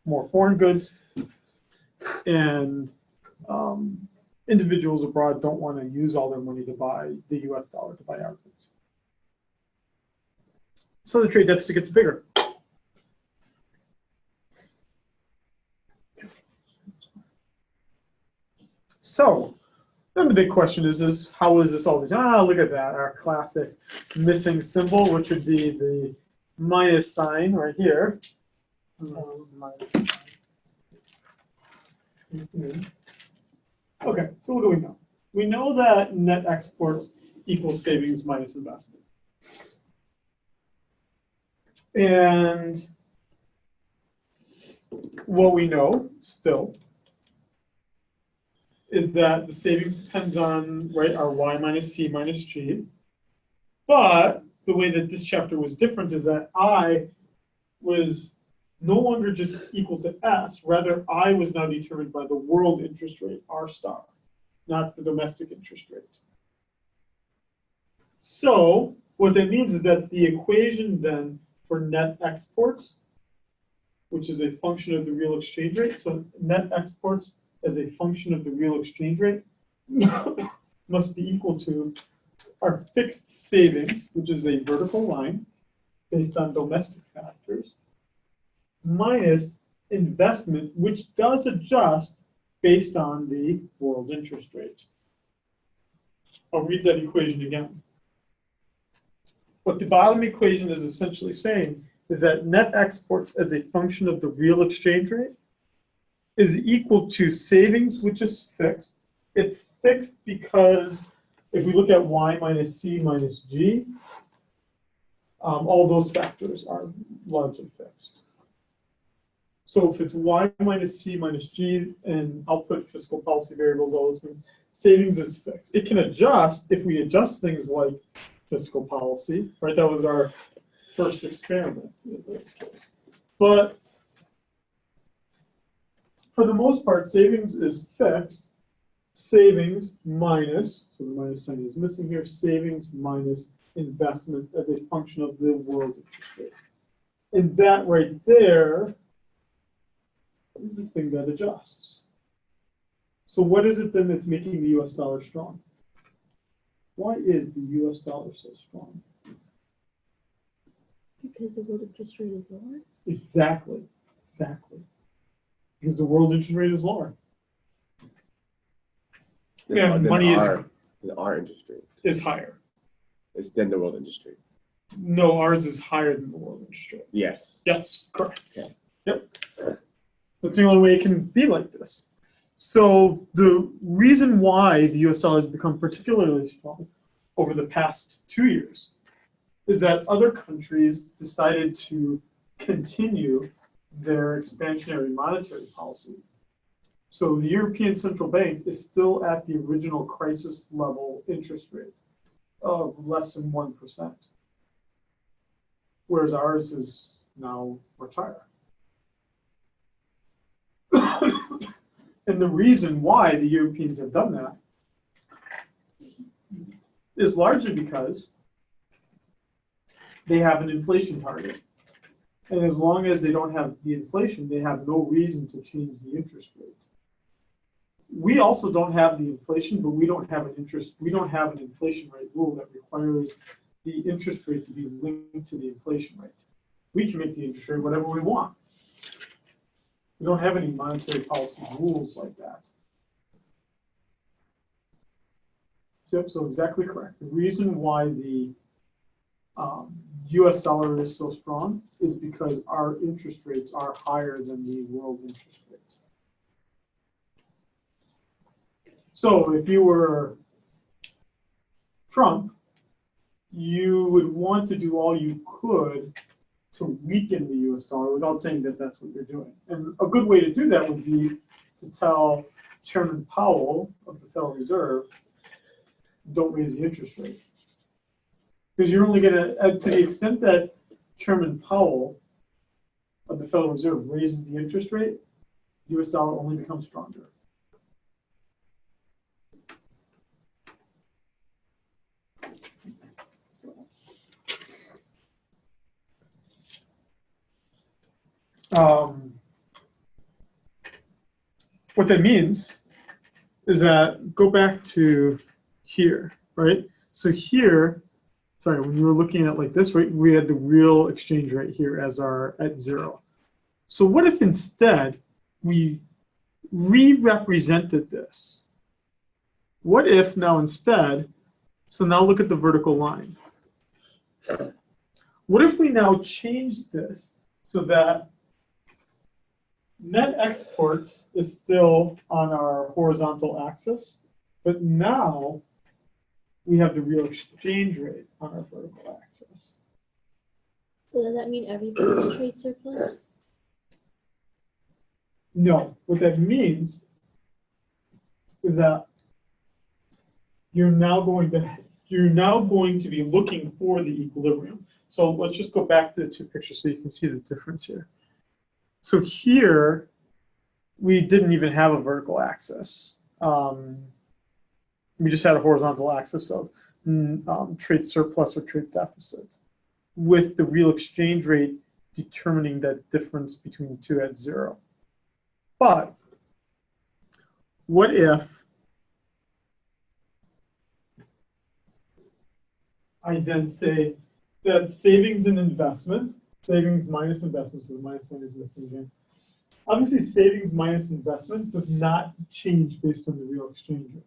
more foreign goods, and individuals abroad don't want to use all their money to buy the U.S. dollar to buy our goods. So the trade deficit gets bigger. So then the big question is how is this all? Look at that, our classic missing symbol, which would be the minus sign right here. Okay, so what do we know? We know that net exports equals savings minus investment. And what we know still is that the savings depends on, right, our y minus c minus g. But the way that this chapter was different is that I was no longer just equal to S, rather I was now determined by the world interest rate, R star, not the domestic interest rate. So what that means is that the equation then for net exports, which is a function of the real exchange rate, so net exports as a function of the real exchange rate must be equal to our fixed savings, which is a vertical line based on domestic factors, minus investment, which does adjust based on the world interest rate. I'll read that equation again. What the bottom equation is essentially saying is that net exports as a function of the real exchange rate is equal to savings, which is fixed. It's fixed because if we look at y minus c minus g, all those factors are largely fixed. So if it's y minus c minus g and output fiscal policy variables, all those things, savings is fixed. It can adjust if we adjust things like fiscal policy, right? That was our first experiment in this case. But for the most part, savings is fixed. Savings minus, so the minus sign is missing here, savings minus investment as a function of the world interest rate. And that right there is the thing that adjusts. So what is it then that's making the US dollar strong? Why is the US dollar so strong? Because the world interest rate is lower? Exactly. Because the world interest rate is lower. Yeah, money our interest rate is higher. is than the world interest rate. No, ours is higher than the world interest rate. Yes. Yes, correct. Okay. Yep. That's the only way it can be like this. So the reason why the US dollar has become particularly strong over the past 2 years is that other countries decided to continue their expansionary monetary policy. So the European Central Bank is still at the original crisis level interest rate of less than 1%, whereas ours is now much higher. And the reason why the Europeans have done that is largely because they have an inflation target. And as long as they don't have the inflation, they have no reason to change the interest rate. We also don't have the inflation, but we don't have an inflation rate rule that requires the interest rate to be linked to the inflation rate. We can make the interest rate whatever we want. We don't have any monetary policy rules like that. So exactly correct. The reason why the US dollar is so strong is because our interest rates are higher than the world interest rates. So if you were Trump, you would want to do all you could to weaken the US dollar without saying that that's what you're doing. And a good way to do that would be to tell Chairman Powell of the Federal Reserve, don't raise the interest rate. Because you're only going to the extent that Chairman Powell of the Federal Reserve raises the interest rate, US dollar only becomes stronger. What that means is that, go back to here, right? So here, sorry, when you were looking at like this, right, we had the real exchange rate here as our at 0. So what if instead we re-represented this? What if now instead, so now look at the vertical line. What if we now change this so that net exports is still on our horizontal axis, but now we have the real exchange rate on our vertical axis. So does that mean everybody's trade surplus? No, what that means is that you're now going to be looking for the equilibrium. So let's just go back to the two pictures so you can see the difference here. So here, we didn't even have a vertical axis. We just had a horizontal axis of trade surplus or trade deficit, with the real exchange rate determining that difference between the two at 0. But what if I then say that savings and investment, savings minus investment, so the minus sign is missing again. Obviously, savings minus investment does not change based on the real exchange rate.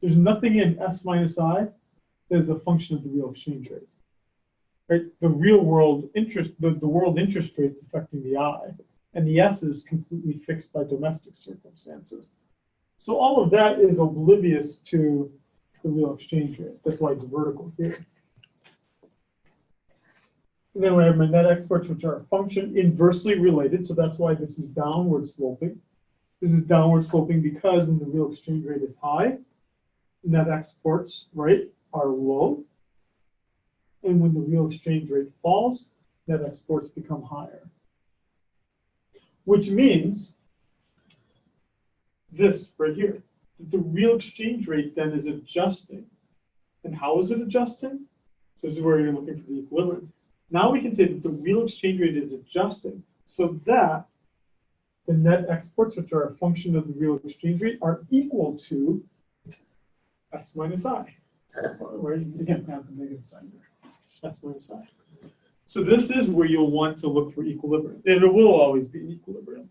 There's nothing in S minus I that is a function of the real exchange rate. Right? The real world interest, the world interest rate is affecting the I, and the S is completely fixed by domestic circumstances. So all of that is oblivious to the real exchange rate. That's why it's vertical here. And then we have my net exports, which are a function inversely related. So that's why this is downward sloping. This is downward sloping because when the real exchange rate is high, net exports, right, are low. And when the real exchange rate falls, net exports become higher. Which means this right here, the real exchange rate then is adjusting. And how is it adjusting? So this is where you're looking for the equilibrium. Now we can say that the real exchange rate is adjusting so that the net exports, which are a function of the real exchange rate, are equal to S minus I. Right? Again, have the negative sign there. S minus I. So this is where you'll want to look for equilibrium. And it will always be an equilibrium.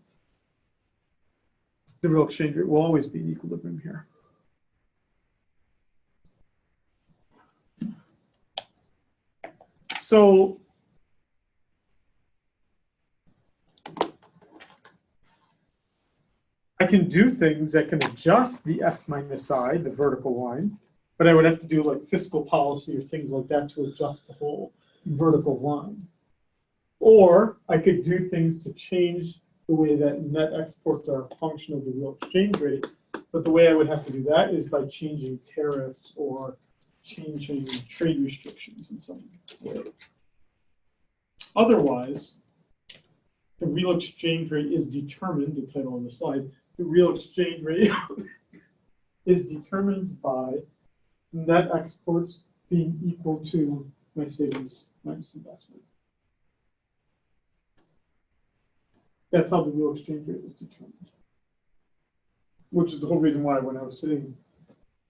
The real exchange rate will always be in equilibrium here. So I can do things that can adjust the S minus I, the vertical line, but I would have to do like fiscal policy or things like that to adjust the whole vertical line. Or I could do things to change the way that net exports are a function of the real exchange rate. But the way I would have to do that is by changing tariffs or changing trade restrictions in some way. Otherwise, the real exchange rate is determined, the title on the slide, the real exchange rate is determined by net exports being equal to my savings minus investment. That's how the real exchange rate is determined. Which is the whole reason why when I was sitting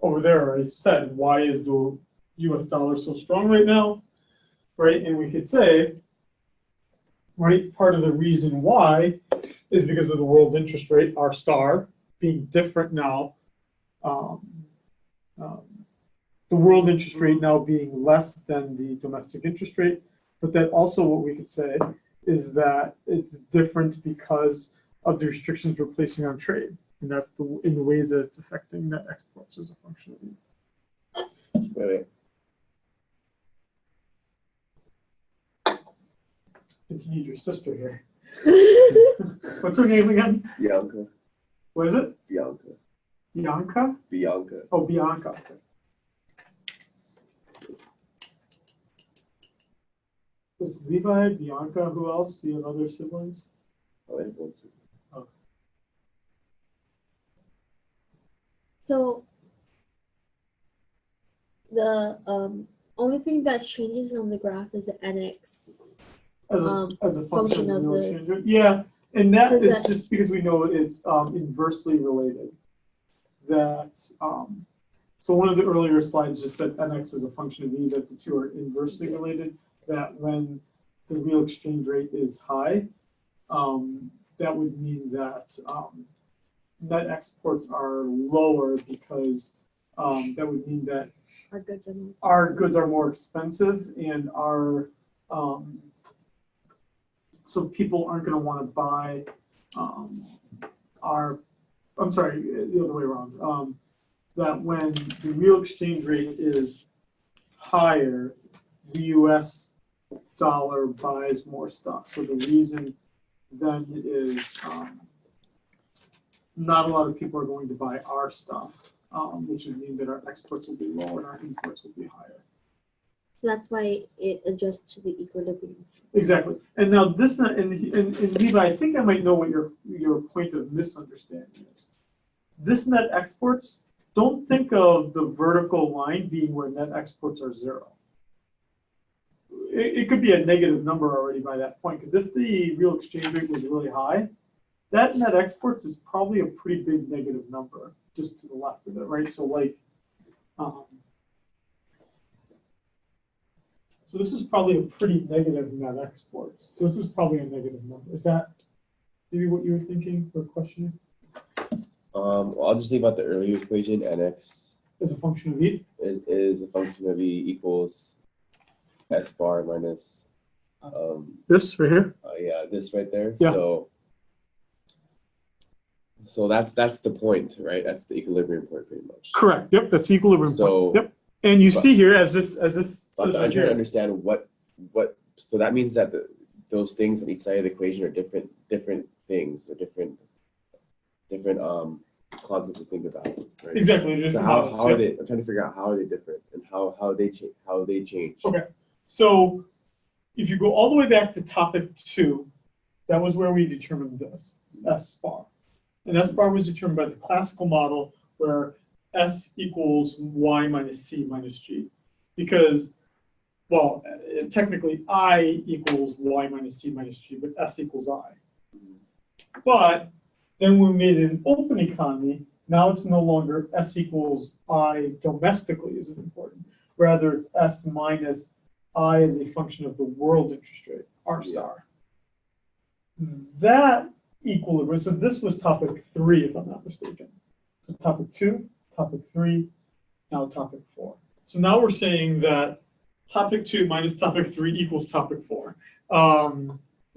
over there, I said, why is the US dollar so strong right now? Right? And we could say, right, part of the reason why is because of the world interest rate, R star, being different now. The world interest rate now being less than the domestic interest rate. But that also what we could say is that it's different because of the restrictions we're placing on trade. And that in the ways that it's affecting net exports as a function of it. Wait. I think you need your sister here. What's her name again? Bianca. What is it? Bianca. Bianca? Bianca. Oh, Bianca. Was Levi, Bianca, who else? Do you have other siblings? Oh, and one second. So the only thing that changes on the graph is the NX. As a function function of of the real the- exchange rate. Yeah, and that Is is that- just because we know it's inversely related. That so one of the earlier slides just said NX is a function of E, that the two are inversely related. That when the real exchange rate is high, that would mean that net exports are lower because that would mean that Our goods are more expensive. our goods are more expensive and our so people aren't going to want to buy I'm sorry, the other way around. That when the real exchange rate is higher, the US dollar buys more stuff. So the reason then is not a lot of people are going to buy our stuff, which would mean that our exports will be lower and our imports will be higher. That's why it adjusts to the equilibrium. Exactly. And now this, and Levi, I think I might know what your point of misunderstanding is. This net exports, don't think of the vertical line being where net exports are zero. It could be a negative number already by that point, because if the real exchange rate was really high, that net exports is probably a pretty big negative number just to the left of it, right? So like, so this is probably a pretty negative net exports. So this is probably a negative number. Is that maybe what you were thinking or questioning? Well, I'll just leave out the earlier equation. NX As a function of E? is a function of E equals S bar minus This right here? yeah, this right there. Yeah. So that's the point, right? That's the equilibrium point pretty much. Correct. Yep, that's the equilibrium So- point. Yep. And you see here as this But says I'm right trying to here. understand what so that means that those things on each side of the equation are different things or different concepts to think about, right? Exactly. So how are they? I'm trying to figure out how are they different and how they change. Okay. So if you go all the way back to topic 2, that was where we determined this, S bar. And S bar was determined by the classical model where S equals Y minus C minus G. Because, well, technically I equals Y minus C minus G, but S equals I. But then we made it an open economy. Now it's no longer S equals I domestically isn't important. Rather, it's S minus I as a function of the world interest rate, R star. That equilibrium, so this was topic 3, if I'm not mistaken. So topic 2, topic 3, now topic 4. So now we're saying that topic 2 minus topic 3 equals topic 4.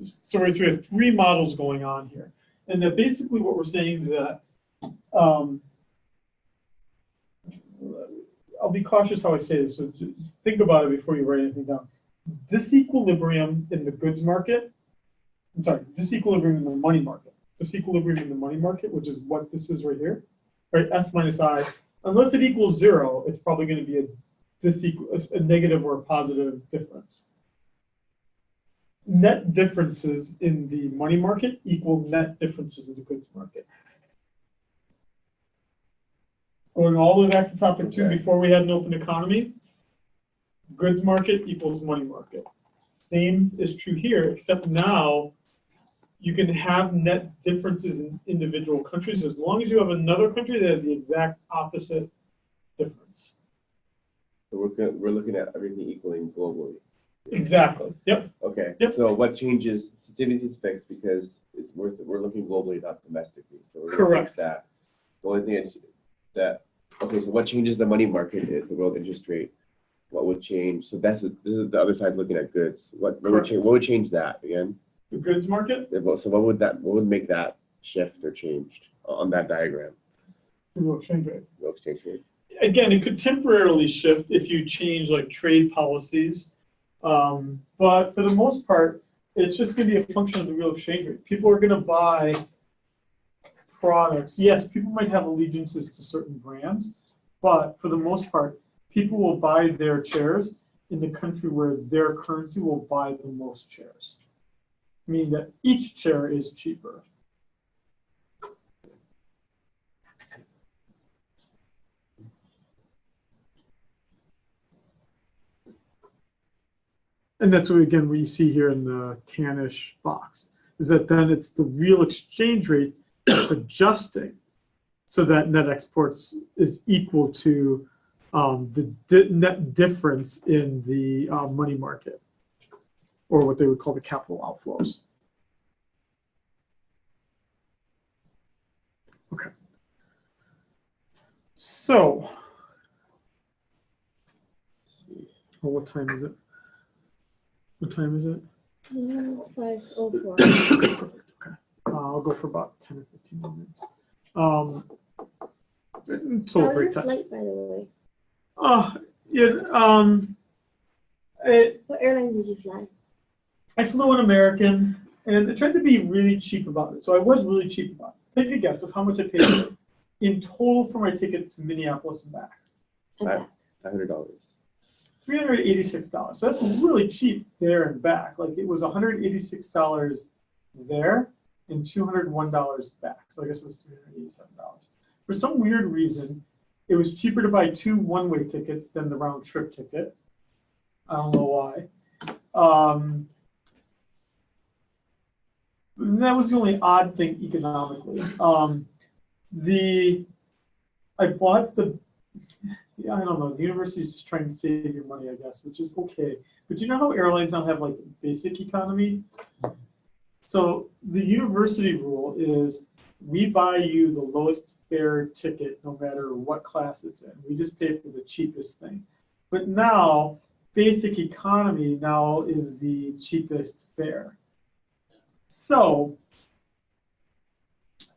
So we have 3 models going on here. And that basically what we're saying is that, I'll be cautious how I say this, so just think about it before you write anything down. Disequilibrium in the goods market I'm sorry, disequilibrium in the money market. Disequilibrium in the money market, which is what this is right here, right? S minus I. Unless it equals 0, it's probably going to be a negative or a positive difference. Net differences in the money market equal net differences in the goods market. Going all the way back to topic 2, before we had an open economy, goods market equals money market. Same is true here, except now you can have net differences in individual countries as long as you have another country that has the exact opposite difference. So we're looking at everything equaling globally. Exactly. Yep. Okay. Yep. So what changes? Sensitivity is fixed because we're looking globally, not domestically. So we're going to Correct. fix that. The only thing is that okay. So what changes the money market is the world interest rate. What would change? So this is the other side looking at goods. What would change that again? The goods market? So what would make that shift or changed on that diagram? The real exchange rate. Real exchange rate. Again, it could temporarily shift if you change like trade policies. But for the most part, it's just going to be a function of the real exchange rate. People are going to buy products. Yes, people might have allegiances to certain brands, but for the most part, people will buy their shares in the country where their currency will buy the most shares. Meaning that each share is cheaper. And that's what, again, what you see here in the tannish box, is that then it's the real exchange rate that's adjusting so that net exports is equal to the net difference in the money market, or what they would call the capital outflows. Okay. So, what time is it? What time is it? 5:04. Perfect. Okay. I'll go for about 10 or 15 minutes. Total How was break your time. flight, by the way? What airlines did you fly? I flew an American, and I tried to be really cheap about it. So I was really cheap about it. Take a guess of how much I paid in total for my ticket to Minneapolis and back. And back. $500. $386. So that's really cheap there and back. Like it was $186 there and $201 back. So I guess it was $387. For some weird reason, it was cheaper to buy 2 one-way tickets than the round trip ticket. I don't know why. That was the only odd thing economically. I bought the. Yeah, I don't know. The university is just trying to save your money, I guess, which is okay. But you know how airlines now have like basic economy? So the university rule is we buy you the lowest fare ticket no matter what class it's in. We just pay for the cheapest thing. But now basic economy now is the cheapest fare. So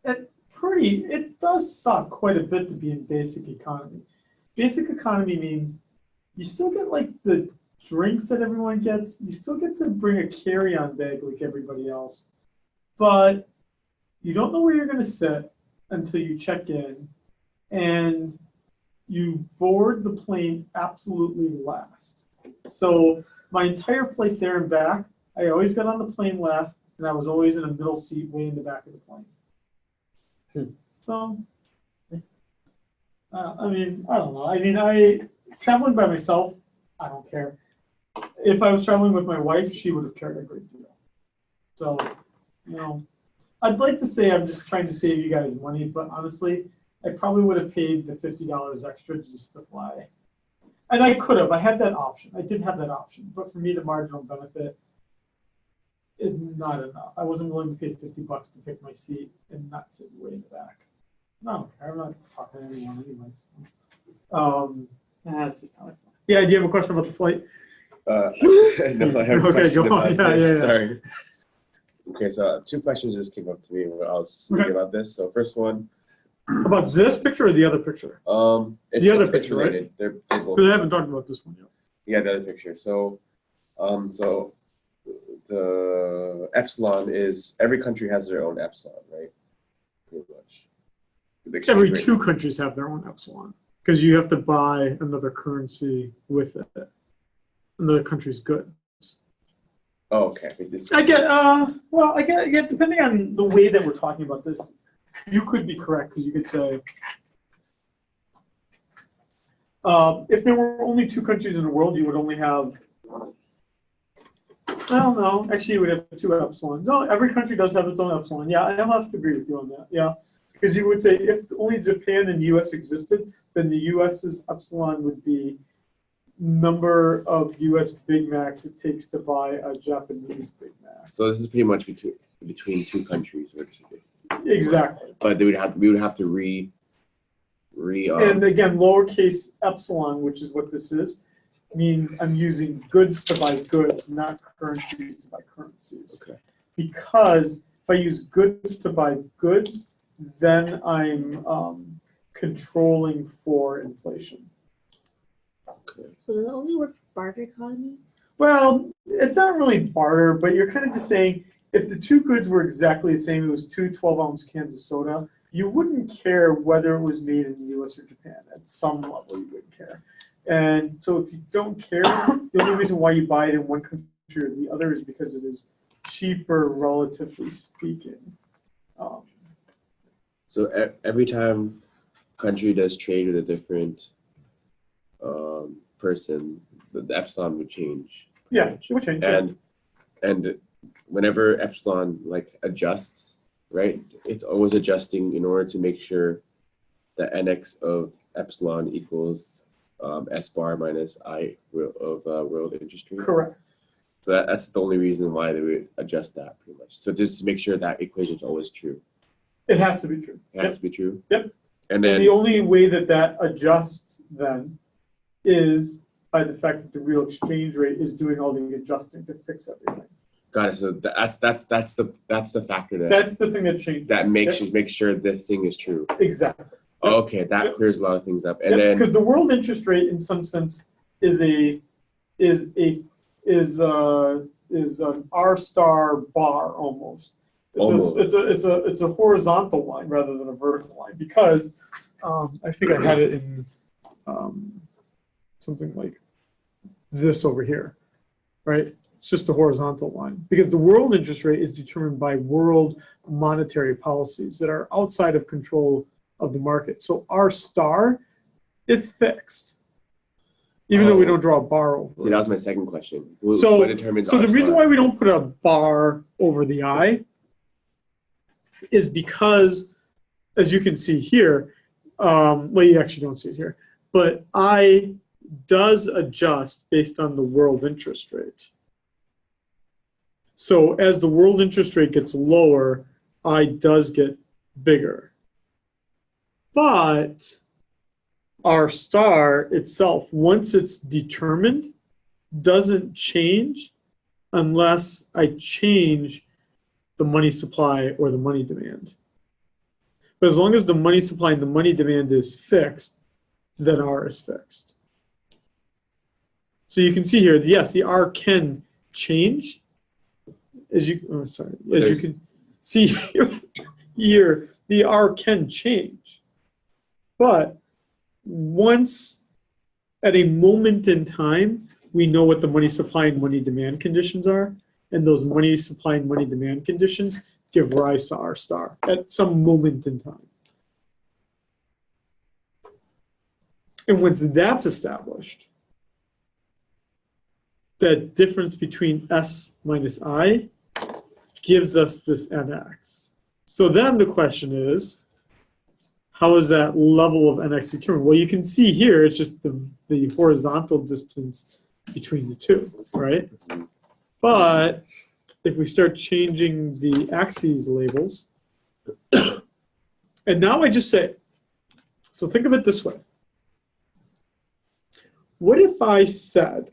it does suck quite a bit to be in basic economy. Basic economy means you still get like the drinks that everyone gets. You still get to bring a carry-on bag like everybody else. But you don't know where you're going to sit until you check in. And you board the plane absolutely last. So my entire flight there and back, I always got on the plane last, and I was always in a middle seat way in the back of the plane. So... I mean, I don't know. I mean, traveling by myself, I don't care. If I was traveling with my wife, she would have cared a great deal. So, you know, I'd like to say I'm just trying to save you guys money, but honestly, I probably would have paid the $50 extra just to fly. And I could have. I had that option. I did have that option. But for me, the marginal benefit is not enough. I wasn't willing to pay $50 to pick my seat and not sit way in the back. I don't care. I'm not talking to anyone anyways. That's just how I feel. Yeah, do you have a question about the flight? No, I have a question about this. Sorry. Okay, so 2 questions just came up to me when I was thinking about this. So first one. About this picture or the other picture? The other picture, related. Right? They're both. But I haven't talked about this one yet. Yeah, the other picture. So the epsilon is every country has their own epsilon, right? Pretty much. The exchange Every rate. 2 countries have their own epsilon because you have to buy another currency with it, another country's goods. Oh, okay. I get. Depending on the way that we're talking about this, you could be correct because you could say, if there were only 2 countries in the world, you would only have. I don't know. Actually, you would have 2 epsilons. No, every country does have its own epsilon. Yeah, I'll have to agree with you on that. Yeah, because you would say if only Japan and U.S. existed, then the U.S.'s epsilon would be number of U.S. Big Macs it takes to buy a Japanese Big Mac. So this is pretty much between 2 countries, Exactly. but we would have to and again, lowercase epsilon, which is what this is, means I'm using goods to buy goods, not currencies to buy currencies. Okay. Because if I use goods to buy goods, then I'm controlling for inflation. Okay. So does it only work for barter economies? Well, it's not really barter, but you're kind of just saying if the 2 goods were exactly the same, it was 2 12-ounce cans of soda, you wouldn't care whether it was made in the U.S. or Japan. At some level, you wouldn't care. And so if you don't care, the only reason why you buy it in one country or the other is because it is cheaper, relatively speaking. So every time country does trade with a different person, the epsilon would change. Yeah, it would change. And whenever epsilon adjusts, right, it's always adjusting in order to make sure that nx of epsilon equals s bar minus I of world interest rate. Correct. So that's the only reason why they would adjust that pretty much. So just to make sure that equation is always true. It has to be true. It has to be true. Yep. And then the only way that adjusts then is by the fact that the real exchange rate is doing all the adjusting to fix everything. got it. So that's the factor That's the thing that changes. that makes sure this thing is true. Exactly. Okay, that clears a lot of things up. And then because the world interest rate, in some sense, is an R star bar almost. It's a horizontal line rather than a vertical line because I think I had it in something like this over here, right? It's just a horizontal line because the world interest rate is determined by world monetary policies that are outside of control of the market. So R star is fixed, even though we don't draw a bar over it. See, that was my second question. So what determines the R reason star? why we don't put a bar over the I is because, as you can see here, well, you actually don't see it here, but I does adjust based on the world interest rate. So as the world interest rate gets lower, I does get bigger. But R star itself, once it's determined, doesn't change unless I change the money supply or the money demand. But as long as the money supply and the money demand is fixed, then R is fixed. So you can see here, yes, the R can change. As you can see here, the R can change. But once at a moment in time, we know what the money supply and money demand conditions are, and those money supply and money demand conditions give rise to R star at some moment in time. And once that's established, that difference between S minus I gives us this NX. So then the question is, how is that level of NX determined? Well, you can see here, it's just the horizontal distance between the two, right? But if we start changing the axes labels, and now I just say, so think of it this way. What if I said,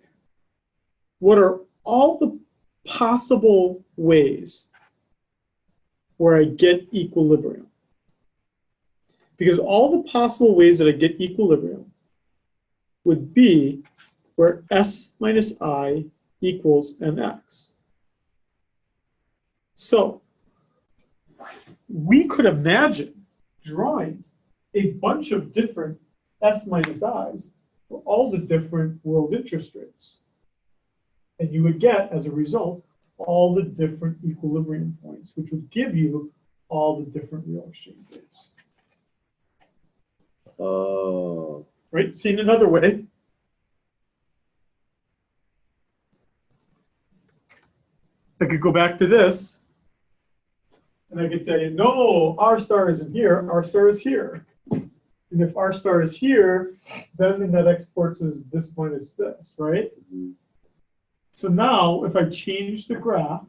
what are all the possible ways where I get equilibrium? Because all the possible ways that I get equilibrium would be where S minus I equals NX. So we could imagine drawing a bunch of different S minus I's for all the different world interest rates. And you would get, as a result, all the different equilibrium points, which would give you all the different real exchange rates. Oh. Right? Seen another way. I could go back to this, and I could say, no, R star isn't here, R star is here. And if R star is here, then the net exports is this minus this, right? Mhm. So now, if I change the graph,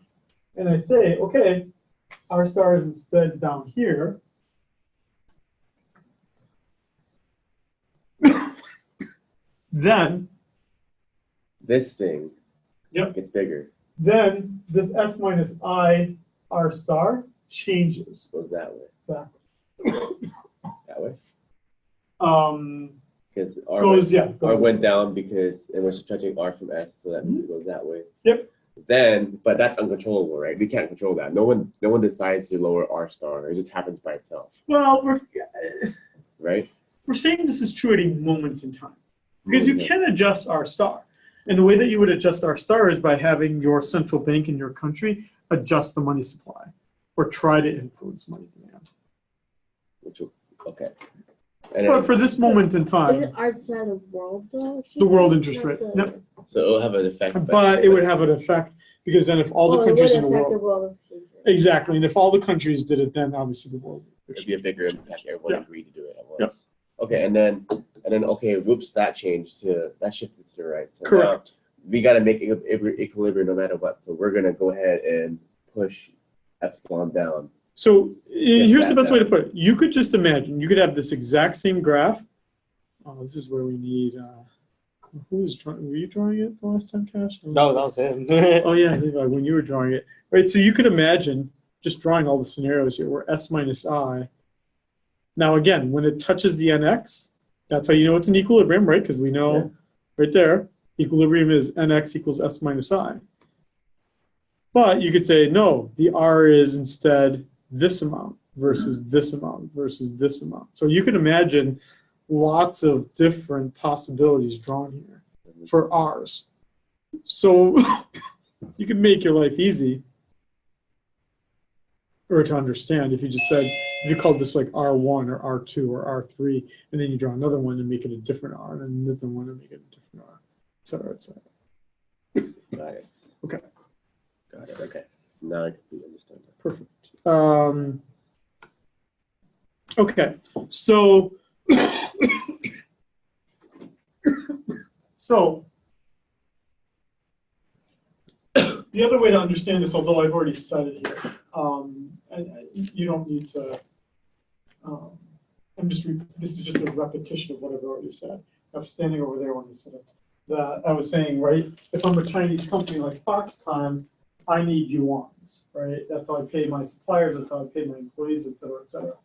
and I say, okay, R star is instead down here, then This thing Yep. gets bigger. then this S minus I R star changes. Goes that way. Exactly. That way. Goes, Because R goes went down because it was stretching R from S, so that means it goes that way. Yep. Then, but that's uncontrollable, right? We can't control that. No one decides to lower R star. It just happens by itself, Well, right? we're saying this is true at a moment in time. Because you can adjust R star. And the way that you would adjust R star is by having your central bank in your country adjust the money supply or try to influence money demand. Okay. And But for this moment in Is time, R star the world though? the world interest rate. Yep. so it'll have an effect. But it would have an effect because then if all the countries in the affect world. exchange rate. Exactly. And if all the countries did it, then obviously the world. It'd be a bigger impact. Everyone Yeah. agreed to do it at once. Yep. Okay, and then okay, whoops, that changed that shifted to the right. So Correct. now we got to make equilibrium no matter what. So we're gonna go ahead and push epsilon down. So here's the that best way to down. put it. You could just imagine, you could have this exact same graph. Oh, this is where we need, who was drawing, were you drawing it the last time, Cash? No, that was him. Oh yeah, Levi, when you were drawing it. Right, so you could imagine just drawing all the scenarios here where S minus I. Now again, when it touches the NX, that's how you know it's an equilibrium, right? Because we know right there, equilibrium is NX equals S minus I. But you could say, no, the R is instead this amount versus this amount versus this amount. So you can imagine lots of different possibilities drawn here for R's. So you can make your life easy or to understand if you just said, if you called this like R1 or R2 or R3, and then you draw another one and make it a different R, and another one and make it a different R, et cetera, et cetera. Got it. Okay. Got it. Okay. Now I completely understand that. Perfect. Okay, so the other way to understand this, although I've already said it here, and you don't need to. This is just a repetition of what I've already said. I was standing over there when I said it. That I was saying, right? If I'm a Chinese company like Foxconn, I need yuans, right? That's how I pay my suppliers. That's how I pay my employees, et cetera, et cetera.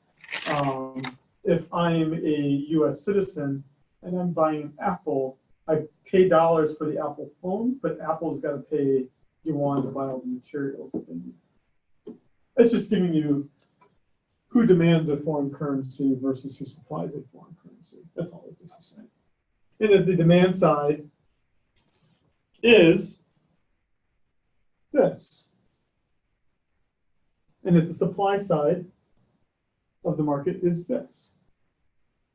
If I'm a U.S. citizen and I'm buying an Apple, I pay dollars for the Apple phone, but Apple's got to pay yuan to buy all the materials that they need. It's just giving you who demands a foreign currency versus who supplies a foreign currency. That's all this is saying. And at the demand side is this. And at the supply side of the market is this.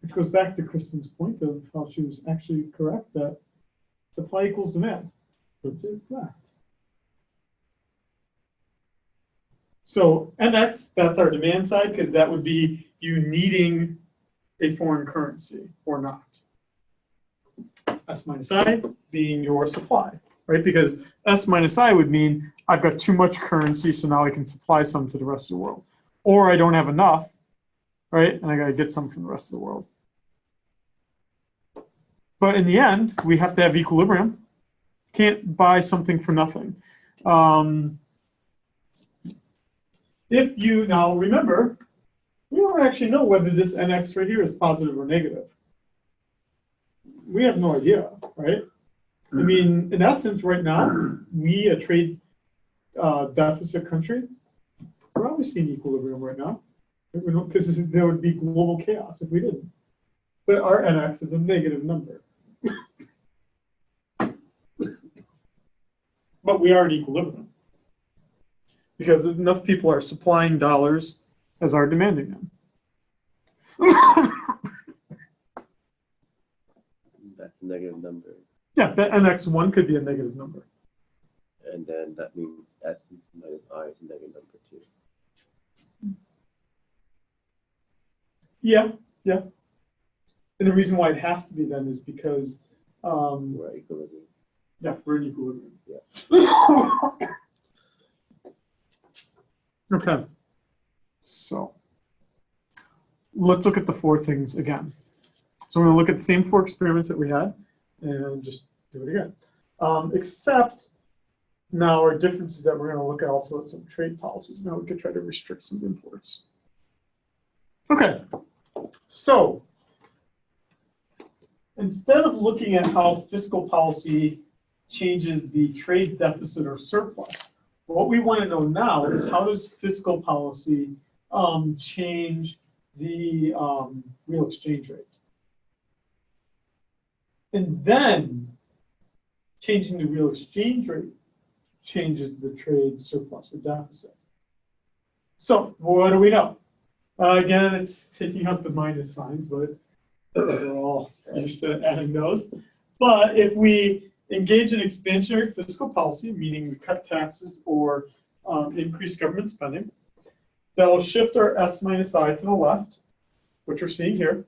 Which goes back to Kristen's point of how she was actually correct that supply equals demand, which is that. So, and that's our demand side, because that would be you needing a foreign currency or not. S minus I being your supply, right? Because S minus I would mean I've got too much currency, so now I can supply some to the rest of the world. Or I don't have enough, right? And I got to get some from the rest of the world. But in the end, we have to have equilibrium. Can't buy something for nothing. If you now remember, we don't actually know whether this NX right here is positive or negative. We have no idea, right? I mean, in essence, right now, we, a trade deficit country, We're obviously in equilibrium right now. Because there would be global chaos if we didn't. But our NX is a negative number. But we are in equilibrium. Because enough people are supplying dollars as are demanding them. That's a negative number. Yeah, that NX1 could be a negative number. And then that means S minus I is a negative number too. Yeah, yeah. And the reason why it has to be then is because We're at equilibrium. yeah, we're in equilibrium. Yeah. Okay. So let's look at the four things again. So we're going to look at the same four experiments that we had and just do it again. Except now our difference is that we're going to look at also at some trade policies. Now we could try to restrict some imports. Okay. So instead of looking at how fiscal policy changes the trade deficit or surplus, what we want to know now is how does fiscal policy change the real exchange rate? And then changing the real exchange rate changes the trade surplus or deficit. So what do we know? Again, it's taking out the minus signs, but we're all used to adding those. But if we engage in expansionary fiscal policy, meaning we cut taxes or increase government spending, that will shift our S minus I to the left, which we're seeing here.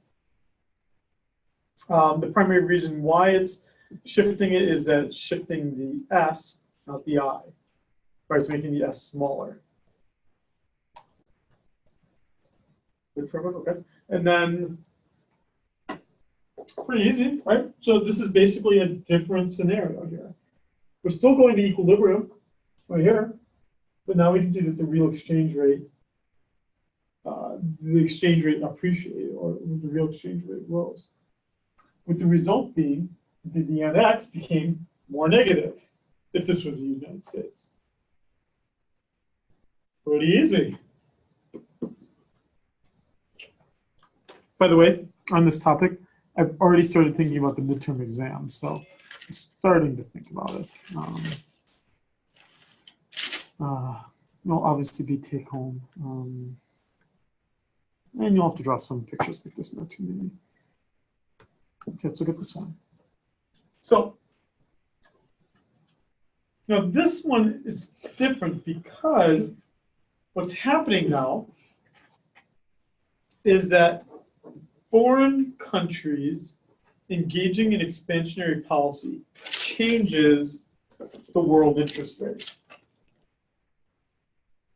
The primary reason why it's shifting it is that it's shifting the S, not the I. Right, it's making the S smaller. Good for everyone, okay. And then, pretty easy, right? So this is basically a different scenario here. We're still going to equilibrium right here, but now we can see that the real exchange rate, appreciated, or the real exchange rate rose. With the result being that the NX became more negative if this was the United States. Pretty easy. By the way, on this topic, I've already started thinking about the midterm exam, so I'm starting to think about it. It'll obviously be take home. And you'll have to draw some pictures like this, not too many. Okay, let's look at this one. So, now this one is different because what's happening now is that foreign countries engaging in expansionary policy changes the world interest rate.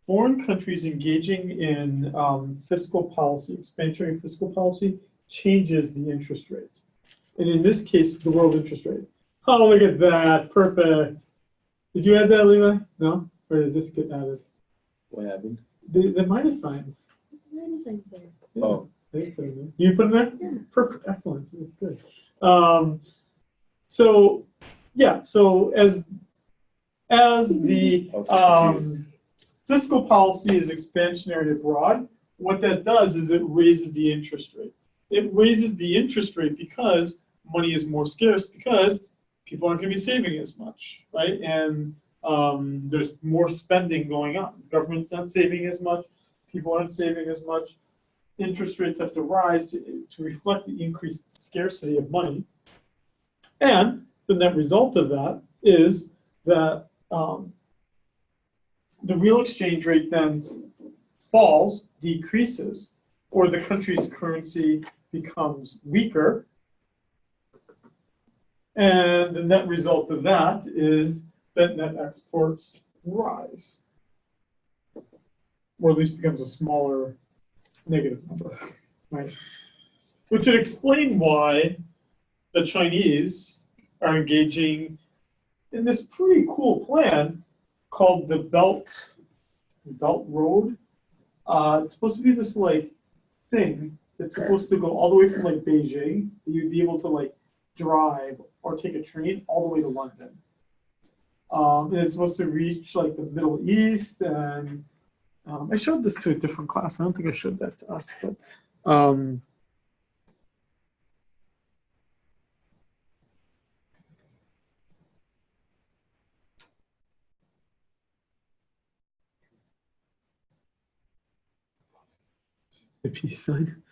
Foreign countries engaging in fiscal policy, expansionary fiscal policy, changes the interest rate. And in this case, the world interest rate. Oh, look at that. Perfect. Did you add that, Levi? No? Or did this get added? What happened? The minus signs. Minus signs there. Yeah. Oh. They put in there. Do you put in there? Yeah. Perfect. Excellent. That's good. So, yeah. So as the fiscal policy is expansionary abroad, what that does is it raises the interest rate. It raises the interest rate because money is more scarce because people aren't going to be saving as much, right? And there's more spending going on. Government's not saving as much. People aren't saving as much. Interest rates have to rise to reflect the increased scarcity of money. And the net result of that is that the real exchange rate then falls, decreases, or the country's currency becomes weaker. And the net result of that is that net exports rise, or at least becomes a smaller negative number, right? Which would explain why the Chinese are engaging in this pretty cool plan called the Belt Road. It's supposed to be this like thing that's supposed to go all the way from like Beijing. You'd be able to like drive or take a train all the way to London. And it's supposed to reach like the Middle East and I showed this to a different class. I don't think I showed that to us, but the peace sign.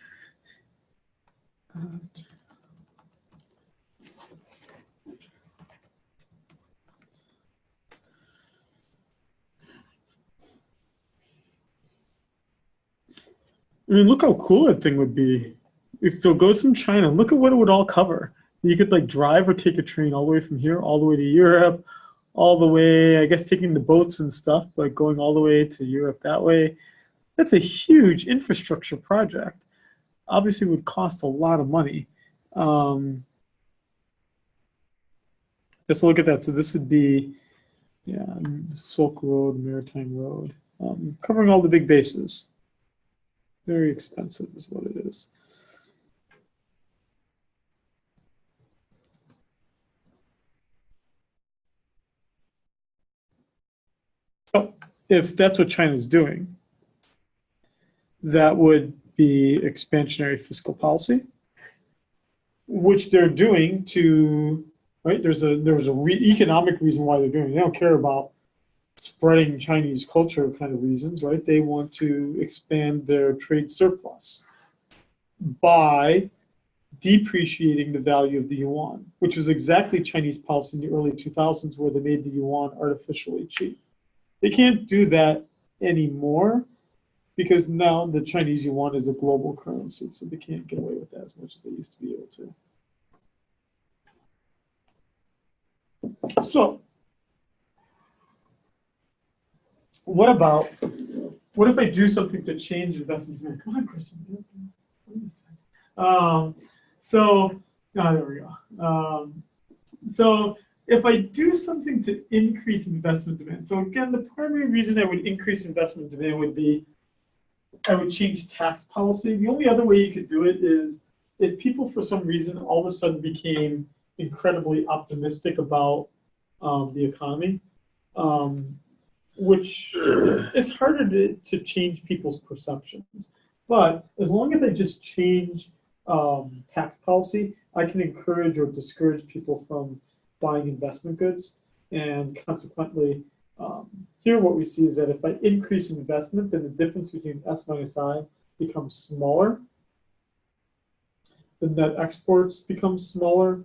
I mean, look how cool that thing would be. It still goes from China. Look at what it would all cover. You could like drive or take a train all the way from here, all the way to Europe, all the way, I guess, taking the boats and stuff, but going all the way to Europe that way. That's a huge infrastructure project. Obviously, would cost a lot of money. Let's look at that. So this would be, yeah, Silk Road, Maritime Road, covering all the big bases. Very expensive is what it is. So if that's what China's doing, that would be expansionary fiscal policy, which they're doing to, right? There was a economic reason why they're doing it. They don't care about spreading Chinese culture kind of reasons, right? They want to expand their trade surplus by depreciating the value of the yuan, which was exactly Chinese policy in the early 2000s, where they made the yuan artificially cheap. They can't do that anymore because now the Chinese yuan is a global currency, so they can't get away with that as much as they used to be able to. So, what if I do something to change investment demand? Come on, Kristen. There we go. So if I do something to increase investment demand, so again, the primary reason I would increase investment demand would be I would change tax policy. The only other way you could do it is if people, for some reason, all of a sudden became incredibly optimistic about the economy, which is harder to change people's perceptions. But as long as I just change tax policy, I can encourage or discourage people from buying investment goods. And consequently, here what we see is that if I increase investment, then the difference between S minus I becomes smaller. The net exports become smaller,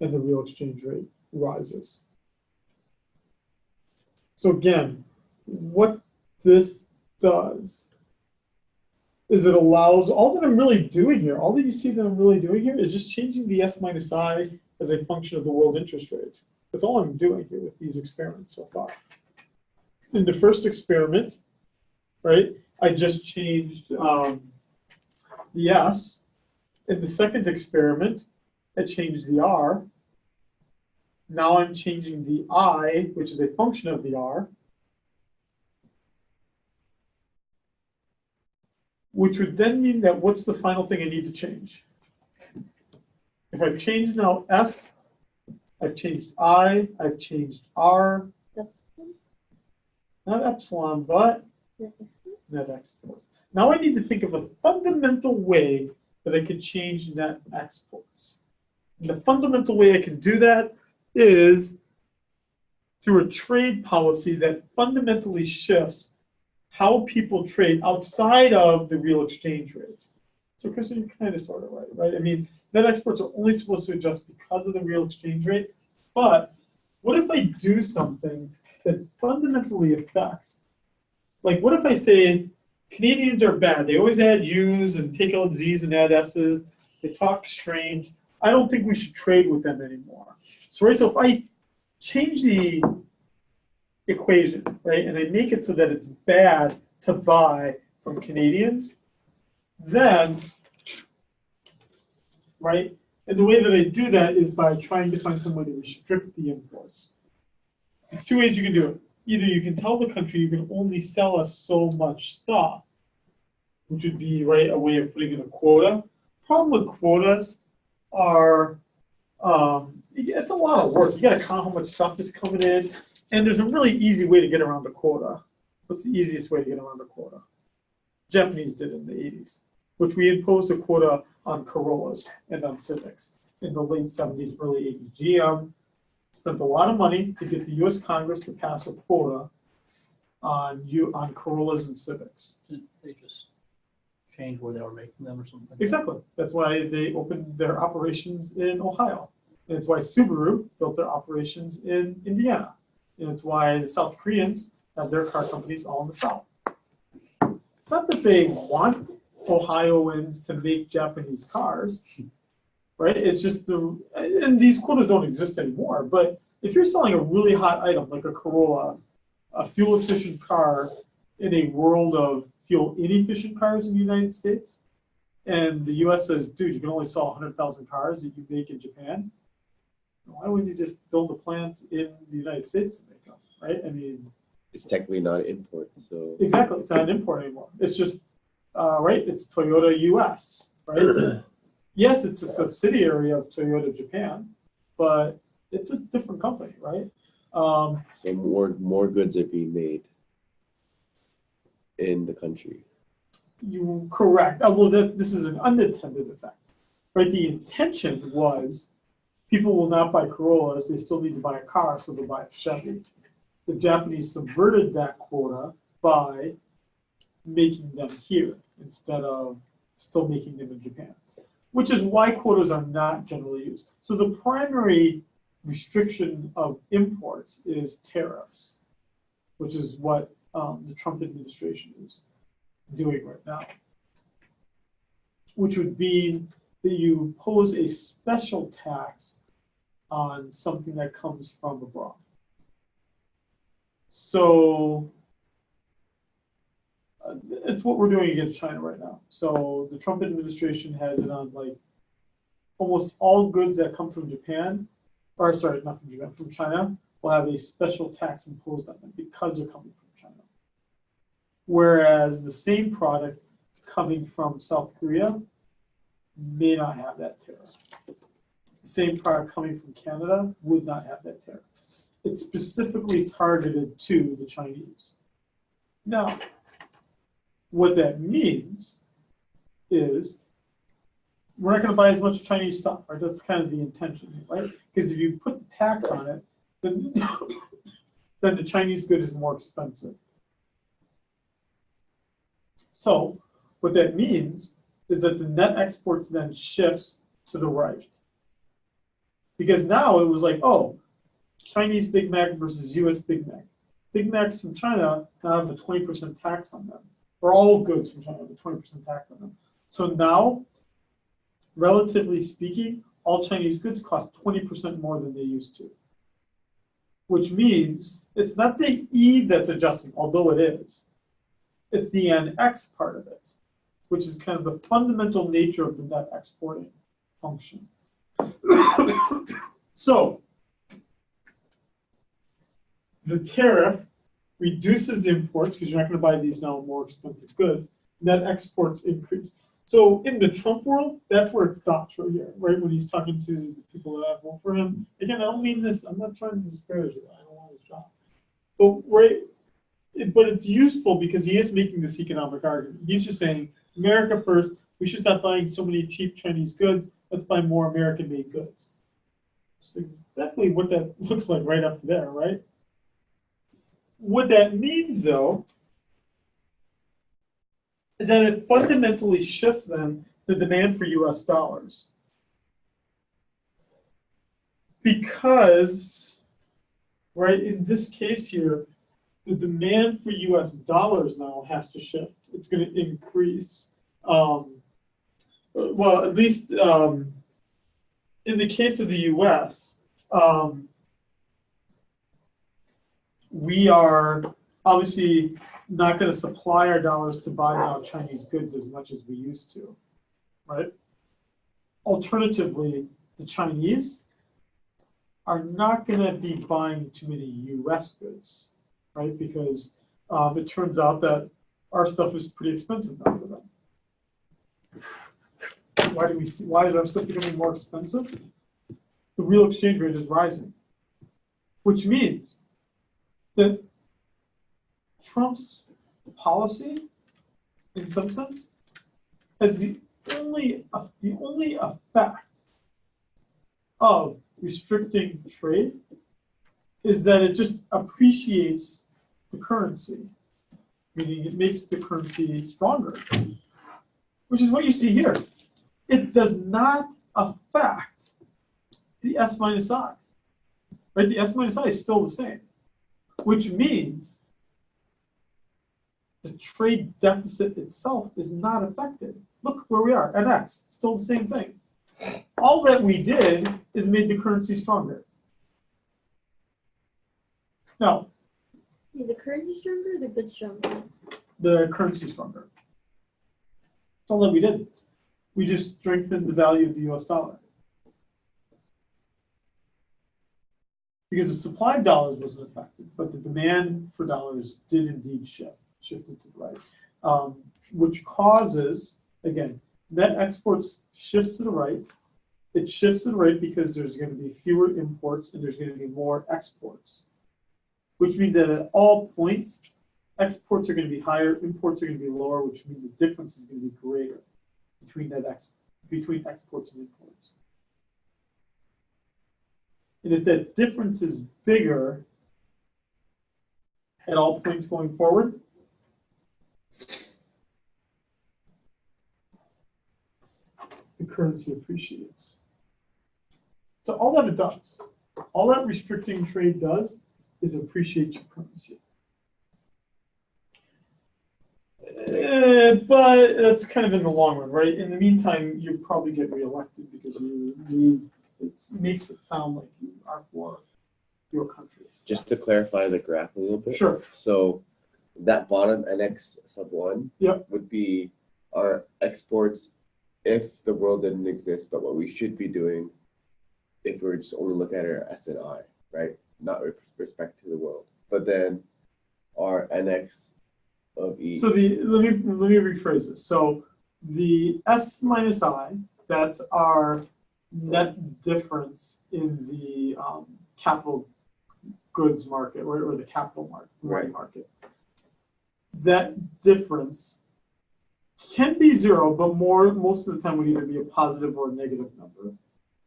and the real exchange rate rises. So again, what this does is it allows, all that I'm really doing here, all that you see that I'm really doing here is just changing the S minus I as a function of the world interest rates. That's all I'm doing here with these experiments so far. In the first experiment, right, I just changed the S. In the second experiment, I changed the R. Now I'm changing the I, which is a function of the R, which would then mean that what's the final thing I need to change? If I've changed now S, I've changed I, I've changed R. Epsilon? Not epsilon, but net exports. Now I need to think of a fundamental way that I could change net exports. And the fundamental way I can do that is through a trade policy that fundamentally shifts how people trade outside of the real exchange rate. So, Kristen, you're kind of sort of right? I mean, net exports are only supposed to adjust because of the real exchange rate. But what if I do something that fundamentally affects, like what if I say Canadians are bad? They always add U's and take out Z's and add S's. They talk strange. I don't think we should trade with them anymore. So, right, so if I change the equation, right, and I make it so that it's bad to buy from Canadians, then, right, and the way that I do that is by trying to find some way to restrict the imports. There's two ways you can do it. Either you can tell the country you can only sell us so much stuff, which would be, right, a way of putting in a quota. Problem with quotas are, it's a lot of work. You got to count how much stuff is coming in, and there's a really easy way to get around the quota. What's the easiest way to get around a quota? Japanese did in the 80s, which we imposed a quota on Corollas and on Civics in the late 70s, early 80s. GM spent a lot of money to get the U.S. Congress to pass a quota on Corollas and Civics. They just changed where they were making them or something. Exactly. That's why they opened their operations in Ohio. And it's why Subaru built their operations in Indiana. And it's why the South Koreans have their car companies all in the South. It's not that they want Ohioans to make Japanese cars, right? It's just and these quotas don't exist anymore. But if you're selling a really hot item like a Corolla, a fuel efficient car in a world of fuel inefficient cars in the United States, and the US says, dude, you can only sell 100,000 cars that you make in Japan, why wouldn't you just build a plant in the United States to make them, right? I mean, it's technically not an import, so. Exactly, it's not an import anymore. It's just, right, it's Toyota US, right? Yes, it's a subsidiary of Toyota Japan, but it's a different company, right? So more goods are being made in the country. You're correct. Although this is an unintended effect, right? The intention was people will not buy Corollas; they still need to buy a car, so they'll buy a Chevy. The Japanese subverted that quota by making them here instead of still making them in Japan, which is why quotas are not generally used. So the primary restriction of imports is tariffs, which is what the Trump administration is doing right now, which would be that you impose a special tax on something that comes from abroad. So it's what we're doing against China right now. So the Trump administration has it on like almost all goods that come from Japan, or sorry, not from Japan, from China, will have a special tax imposed on them because they're coming from China. Whereas the same product coming from South Korea may not have that tariff. The same product coming from Canada would not have that tariff. It's specifically targeted to the Chinese. Now, what that means is we're not going to buy as much Chinese stuff, right? That's kind of the intention, right? Because if you put the tax on it, then the Chinese good is more expensive. So what that means is that the net exports then shifts to the right. Because now it was like, oh, Chinese Big Mac versus US Big Mac. Big Macs from China now have a 20% tax on them. Or all goods from China have a 20% tax on them. So now, relatively speaking, all Chinese goods cost 20% more than they used to. Which means it's not the E that's adjusting, although it is. It's the NX part of it, which is kind of the fundamental nature of the net exporting function. So, the tariff reduces imports because you're not going to buy these now more expensive goods. Net exports increase. So in the Trump world, that's where it stops right here, right? When he's talking to the people that vote for him. Again, I don't mean this, I'm not trying to disparage it. I don't want his job. But it's useful because he is making this economic argument. He's just saying, America first, we should stop buying so many cheap Chinese goods. Let's buy more American-made goods. It's exactly what that looks like right up to there, right? What that means, though, is that it fundamentally shifts then the demand for US dollars. Because, right, in this case here, the demand for US dollars now has to shift. It's going to increase. Well, at least in the case of the US, we are obviously not going to supply our dollars to buy out Chinese goods as much as we used to, right? Alternatively, the Chinese are not going to be buying too many US goods, right? Because it turns out that our stuff is pretty expensive now for them. Why is our stuff becoming more expensive? The real exchange rate is rising, which means that Trump's policy, in some sense, has the only effect of restricting trade is that it just appreciates the currency, meaning it makes the currency stronger, which is what you see here. It does not affect the S minus I, right? The S minus I is still the same, which means the trade deficit itself is not affected. Look where we are, at X, still the same thing. All that we did is made the currency stronger. Now, The currency stronger or the goods stronger? the currency stronger. That's all that we did. We just strengthened the value of the US dollar. Because the supply of dollars wasn't affected, but the demand for dollars did indeed shifted to the right, which causes, again, net exports shifts to the right. It shifts to the right because there's going to be fewer imports and there's going to be more exports, which means that at all points, exports are going to be higher, imports are going to be lower, which means the difference is going to be greater between exports and imports. And if that difference is bigger at all points going forward, the currency appreciates. So all that it does, all that restricting trade does is appreciate your currency. But that's kind of in the long run, right? In the meantime, you probably get reelected because you need, it makes it sound like you are for your country. Just to clarify the graph a little bit. Sure. So that bottom NX sub 1 Yep. would be our exports if the world didn't exist, but what we should be doing if we were just only looking at our S and I, right? Not with respect to the world. But then our NX of E. So let me rephrase this. So the S minus I, that's our net difference in the capital goods market or the capital market, Right. market. That difference can be zero, but most of the time would either be a positive or a negative number.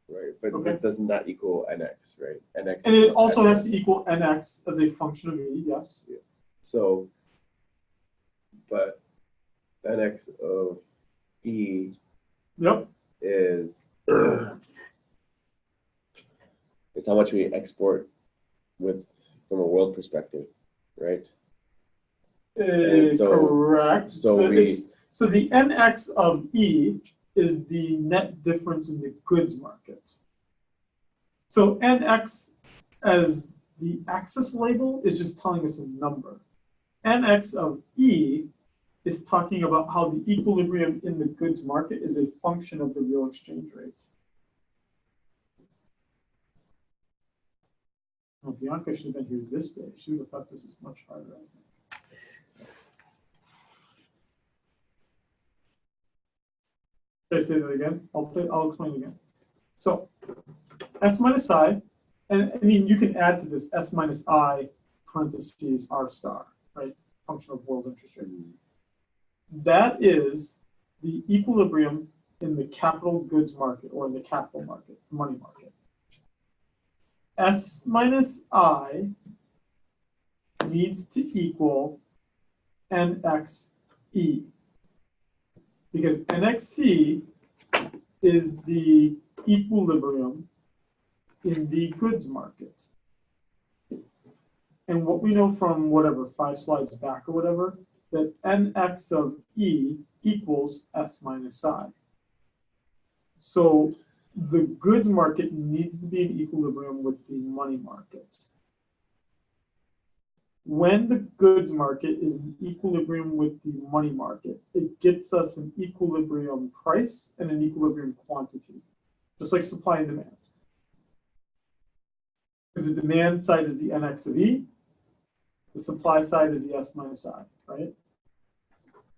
Right, but Okay. that doesn't that equal NX, right? NX. And it equals also SN. has to equal NX as a function of E, yes. So, but NX of E Yep. is it's how much we export from a world perspective, right? And so- Correct. so So the NX of E is the net difference in the goods market. So NX as the axis label is just telling us a number. NX of E is talking about how the equilibrium in the goods market is a function of the real exchange rate. Well, Bianca should have been here this day. She would have thought this is much harder, I think. Should I say that again? I'll explain it again. So S minus I, and I mean, you can add to this S minus I parentheses R star, right? Function of world interest rate. That is the equilibrium in the capital goods market or in the capital market, money market. S minus I needs to equal NXE because NXE is the equilibrium in the goods market. And what we know from whatever, 5 slides back or whatever, that NX of E equals S minus I. So the goods market needs to be in equilibrium with the money market. When the goods market is in equilibrium with the money market, it gets us an equilibrium price and an equilibrium quantity, just like supply and demand. Because the demand side is the NX of E, the supply side is the S minus I, right?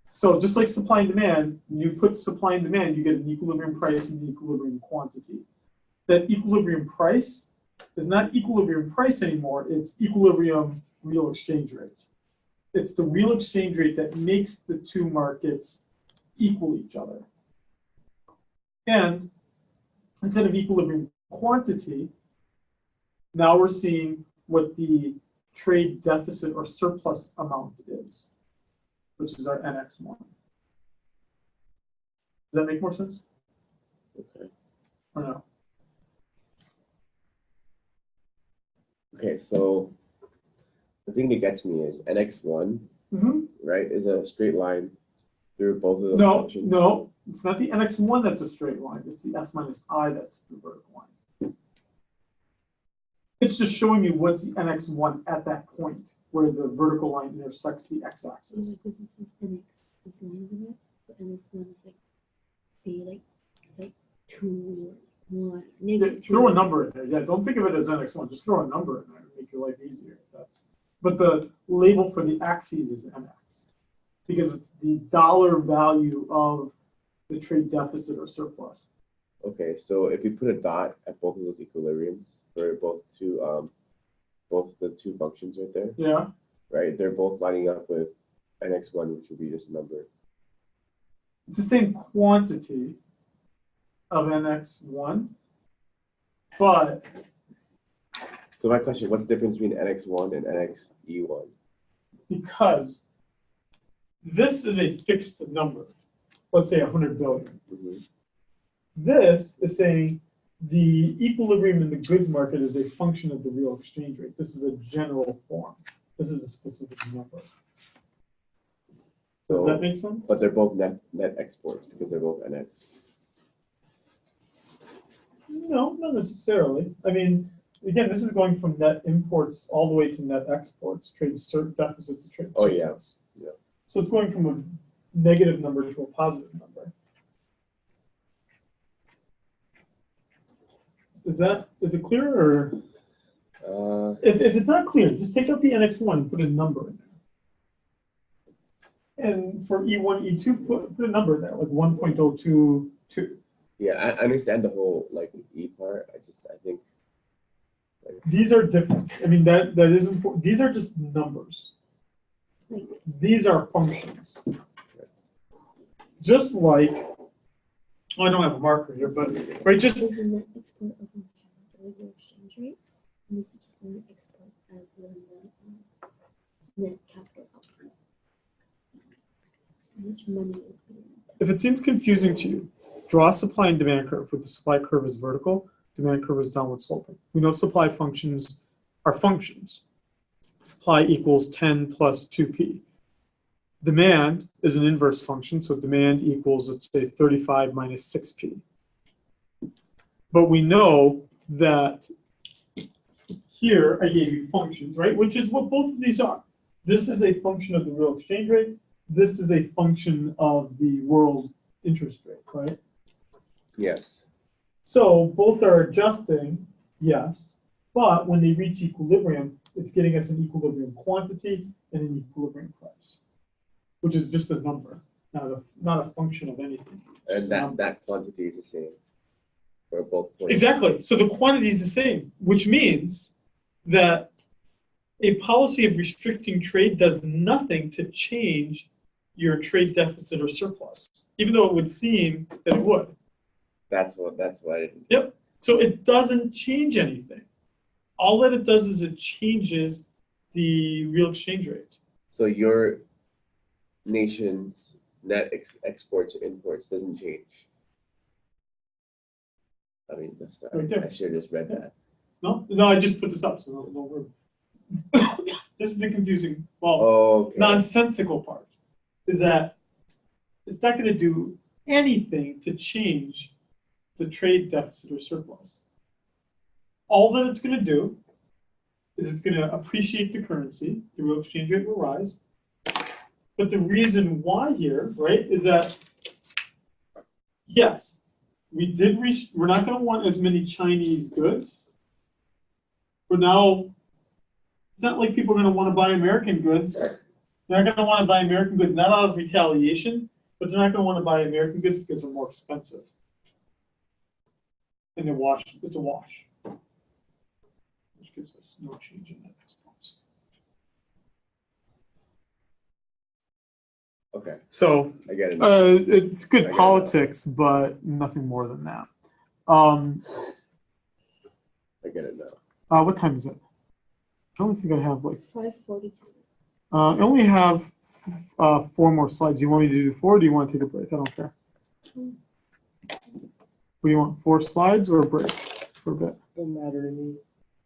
So just like supply and demand, when you put supply and demand, you get an equilibrium price and an equilibrium quantity. That equilibrium price is not equilibrium price anymore, it's equilibrium real exchange rate. it's the real exchange rate that makes the two markets equal each other. And instead of equilibrium quantity, now we're seeing what the trade deficit or surplus amount is, which is our NX1. Does that make more sense? Okay. Or no? Okay, so the thing that gets me is NX1, right, is a straight line through both of those functions. No, it's not the NX1 that's a straight line. It's the S minus I that's the vertical line. It's just showing you what's the NX1 at that point where the vertical line intersects the x-axis. Because this is NX, this line is NX, but NX1 is like, say, like, it's like 2 or 1, negative 2. Throw a number in there. Yeah, don't think of it as NX1. Just throw a number in there to make your life easier. But the label for the axes is NX because it's the dollar value of the trade deficit or surplus. Okay, so if you put a dot at both of those equilibriums for both the two functions right there, Yeah. right, they're both lining up with NX1, which would be just a number. It's the same quantity of NX1, but So my question, what's the difference between NX1 and NXE1? because this is a fixed number, let's say 100 billion. Mm-hmm. This is saying the equilibrium in the goods market is a function of the real exchange rate. This is a general form. This is a specific number. Does that make sense? But they're both net exports because they're both NX. No, not necessarily. I mean, again, this is going from net imports all the way to net exports, trade deficit to trade surplus. Oh, yeah. Yeah. So it's going from a negative number to a positive number. Is it clear, or if it's not clear, just take out the NX1 and put a number in there. And for E1, E2, put a number in there, like 1.022. Yeah, I understand the whole like E part. I think These are different. I mean, that is important. These are just numbers. These are functions. Just like, I don't have a marker here, but right, just This is the export of functions, or the exchange rate, and this is just the export as the net capital output. Which money is being. if it seems confusing to you, draw a supply and demand curve with the supply curve is vertical, demand curve is downward sloping. We know supply functions are functions. Supply equals 10 plus 2p. Demand is an inverse function, so demand equals, let's say, 35 minus 6p. But we know that here I gave you functions, right? Which is what both of these are. This is a function of the real exchange rate. This is a function of the world interest rate, right? yes. So both are adjusting, yes, but when they reach equilibrium, it's getting us an equilibrium quantity and an equilibrium price, which is just a number, not a function of anything. And that quantity is the same for both points. Exactly. So the quantity is the same, which means that a policy of restricting trade does nothing to change your trade deficit or surplus, even though it would seem that it would. That's what I didn't. Yep. So it doesn't change anything. All that it does is it changes the real exchange rate. So your nation's net exports or imports doesn't change. I mean, that's not, Right there. I should have just read that. No, I just put this up, so don't worry. This is the confusing, Okay. nonsensical part, is that it's not going to do anything to change the trade deficit or surplus. All that it's going to do is it's going to appreciate the currency, the real exchange rate will rise. But the reason why here, right, is that, yes, we're not going to want as many Chinese goods. But now, it's not like people are going to want to buy American goods. They're not going to want to buy American goods, not out of retaliation, but they're not going to want to buy American goods because they're more expensive. And it's a wash. Which gives us no change in that expense. Okay, So I get it. it's I good get it. politics, but nothing more than that. I get it now. What time is it? I only think I have like 5:42. I only have 4 more slides. You want me to do 4? Or do you want to take a break? I don't care. What do you want? 4 slides or a break for a bit? Don't matter to me.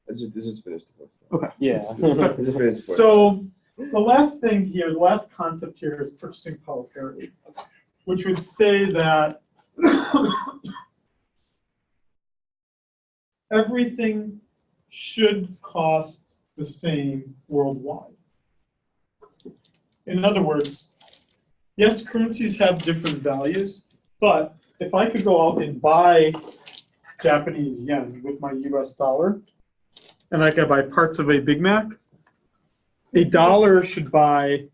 Let's just finish the first. Okay. Yeah. Let's just finish the first. So the last thing here, the last concept here is purchasing power parity, which would say that everything should cost the same worldwide. In other words, yes, currencies have different values, but if I could go out and buy Japanese yen with my US dollar, and I could buy parts of a Big Mac, a dollar should buy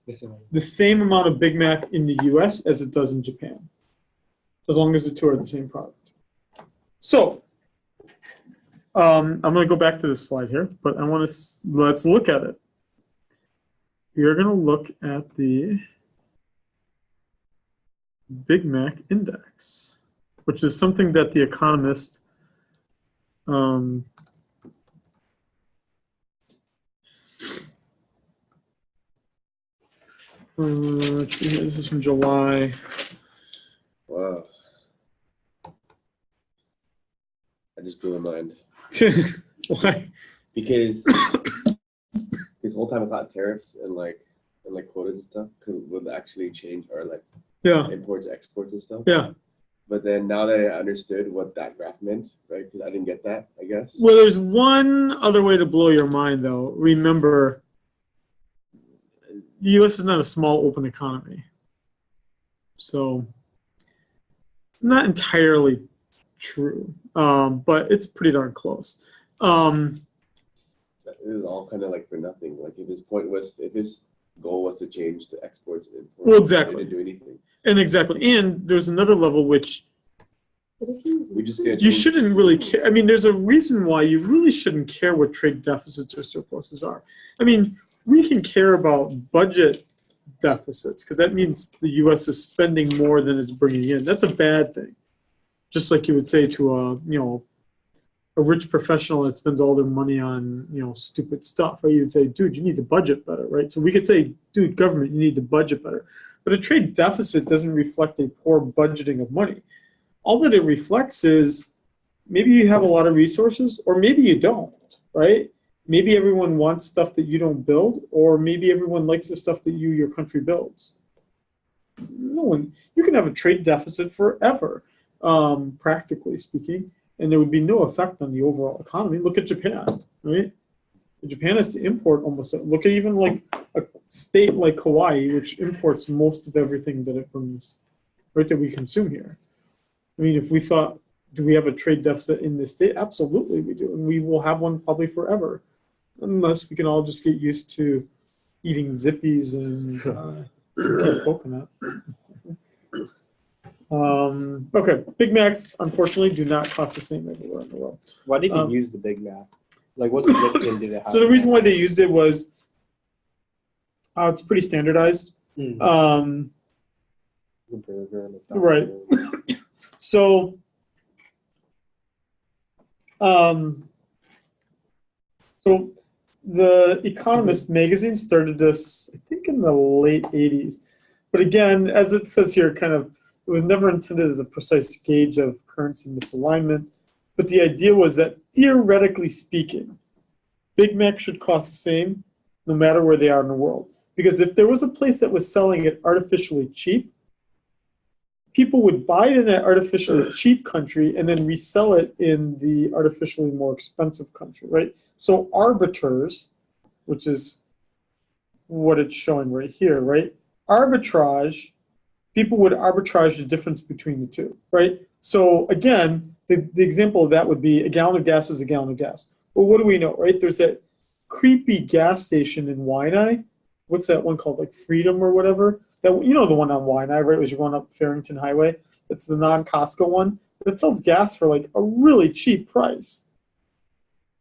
the same amount of Big Mac in the US as it does in Japan, as long as the two are the same product. So, I'm going to go back to this slide here, but I want to let's look at it. We are going to look at the Big Mac index, which is something that The Economist let's see, this is from July. Wow. I just blew my mind. Why? Because this whole time I thought tariffs and quotas and stuff would actually change our Yeah, imports, exports and stuff. yeah. But then now that I understood what that graph meant, right? Because I didn't get that, I guess. Well, there's one other way to blow your mind, though. Remember, the U.S. is not a small, open economy. So it's not entirely true, but it's pretty darn close. It was all kind of for nothing. Like if his goal was to change the exports and imports, Well, exactly. He didn't do anything. And there's another level which But if he was We just get you shouldn't really care. I mean, there's a reason why you really shouldn't care what trade deficits or surpluses are. I mean, we can care about budget deficits because that means the U.S. is spending more than it's bringing in. That's a bad thing. Just like you would say to a rich professional that spends all their money on stupid stuff, right? You'd say, dude, you need to budget better, right? So we could say, dude, government, you need to budget better. But a trade deficit doesn't reflect a poor budgeting of money. All that it reflects is maybe you have a lot of resources or maybe you don't, right? Maybe everyone wants stuff that you don't build, or maybe everyone likes the stuff that your country builds. No one, you can have a trade deficit forever, practically speaking, and there would be no effect on the overall economy. Look at Japan, right? Japan has to import almost. Look at even a state like Hawaii, which imports most of everything that it brings, right, that we consume here. I mean, if we thought, do we have a trade deficit in this state? Absolutely we do, and we will have one probably forever, unless we can all just get used to eating Zippies and coconut. Okay, Big Macs, unfortunately, do not cost the same everywhere in the world. Why did you use the Big Mac? What significance did it have? So the reason why they used it was it's pretty standardized. Right. So, the Economist magazine started this, I think, in the late 80s. But again, as it says here, it was never intended as a precise gauge of currency misalignment. But the idea was that, theoretically speaking, Big Mac should cost the same no matter where they are in the world. Because if there was a place that was selling it artificially cheap, people would buy it in an artificially cheap country and then resell it in the artificially more expensive country, right? So arbiters, which is what it's showing right here, right? Arbitrage, people would arbitrage the difference between the two, right? So again, the example of that would be a gallon of gas is a gallon of gas. Well, what do we know, right? There's that creepy gas station in Waianae. What's that one called, Freedom or whatever? That, the one on Waianae, right, as you're going up Farrington Highway. It's the non-Costco one. But it sells gas for a really cheap price,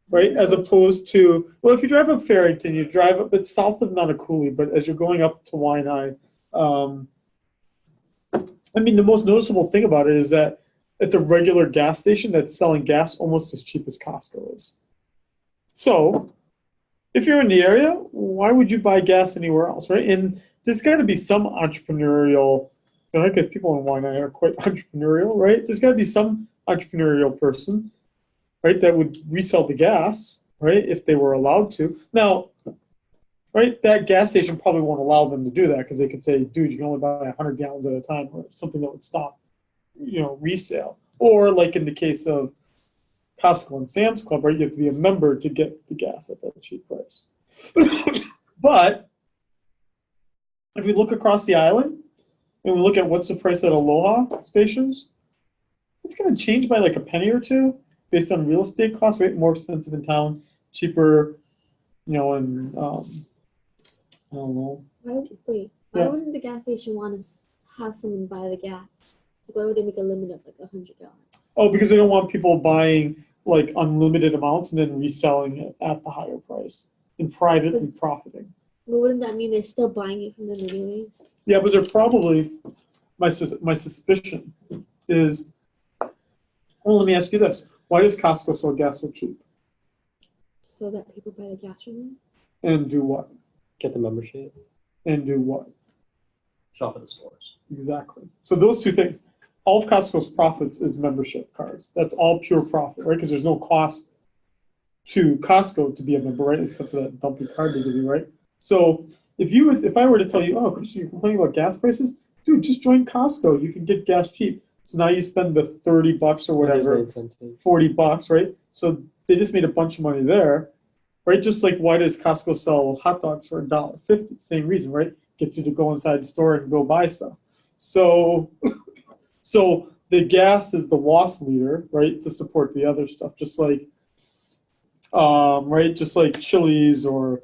right? As opposed to, well, if you drive up Farrington, you drive up, it's south of Nanakuli, but as you're going up to Waianae, I mean, the most noticeable thing about it is that it's a regular gas station that's selling gas almost as cheap as Costco is. So, if you're in the area, why would you buy gas anywhere else, right? And there's got to be some entrepreneurial, because people in Waianae are quite entrepreneurial, right? There's got to be some entrepreneurial person, right, that would resell the gas, right, if they were allowed to. Now, right, that gas station probably won't allow them to do that because they could say, dude, you can only buy 100 gallons at a time, or something that would stop, resale. Or like in the case of Costco and Sam's Club, right, you have to be a member to get the gas at that cheap price. But if we look across the island and we look at what's the price at Aloha stations, it's going to change by like a penny or two based on real estate costs, right? More expensive in town, cheaper, and I don't know. Why wouldn't the gas station want to have someone buy the gas? Why would they make a limit of like 100 gallons? Oh, because they don't want people buying like unlimited amounts and then reselling it at the higher price and privately profiting. But wouldn't that mean they're still buying it from them anyways? Yeah, but they're probably, my suspicion is, well, let me ask you this. Why does Costco sell gas so cheap? So that people buy the gas from them? And do what? Get the membership. And do what? Shop at the stores. Exactly. So those two things. All of Costco's profits is membership cards. That's all pure profit, right? Because there's no cost to Costco to be a member, right? Except for that dumpy card they give you, right? So if I were to tell you, oh, Christian, you're complaining about gas prices? Dude, just join Costco. You can get gas cheap. So now you spend the $30 or whatever, $40, right? So they just made a bunch of money there, right? Just like why does Costco sell hot dogs for $1.50? Same reason, right? Get you to go inside the store and go buy stuff. So the gas is the loss leader, right, to support the other stuff, just like, right, just like Chili's or,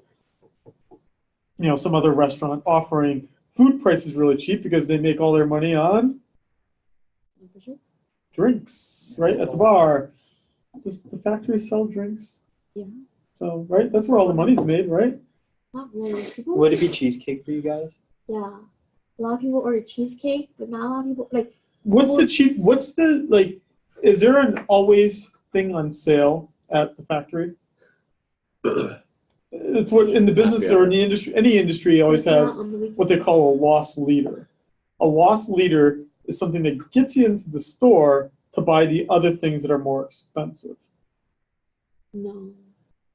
some other restaurant offering food prices really cheap because they make all their money on drinks, right, at the bar. Does the factory sell drinks? Yeah. So, right, that's where all the money's made, right? Not really. People, Would it be cheesecake for you guys? yeah. A lot of people order cheesecake, but not a lot of people, like, is there an always thing on sale at the factory? It's what in the business or in the industry, any industry always has what they call a loss leader. A loss leader is something that gets you into the store to buy the other things that are more expensive. No.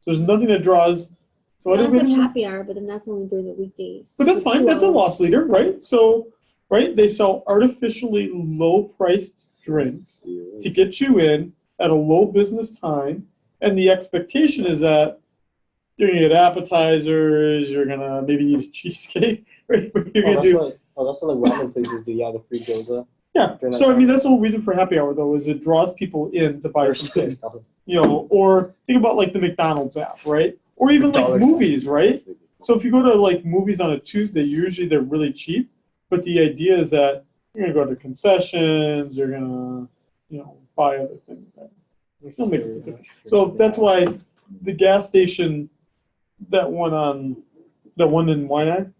There's nothing that draws. So That's like happy hour, but then that's only during the weekdays. But that's fine. That's a loss leader, right? So, right, they sell artificially low-priced drinks to get you in at a low business time, and the expectation is that you're gonna get appetizers, you're gonna maybe eat a cheesecake, right? That's what like ramen places do. Yeah, the free gyoza. Yeah. So I mean, that's the whole reason for happy hour, though, is it draws people in to buy something. Or think about like the McDonald's app, right? Or even like movies, right? So if you go to like movies on a Tuesday, usually they're really cheap, but the idea is that you're gonna go to concessions, you're gonna, buy other things. It'll make a difference. So that's why the gas station, that one in Waianae.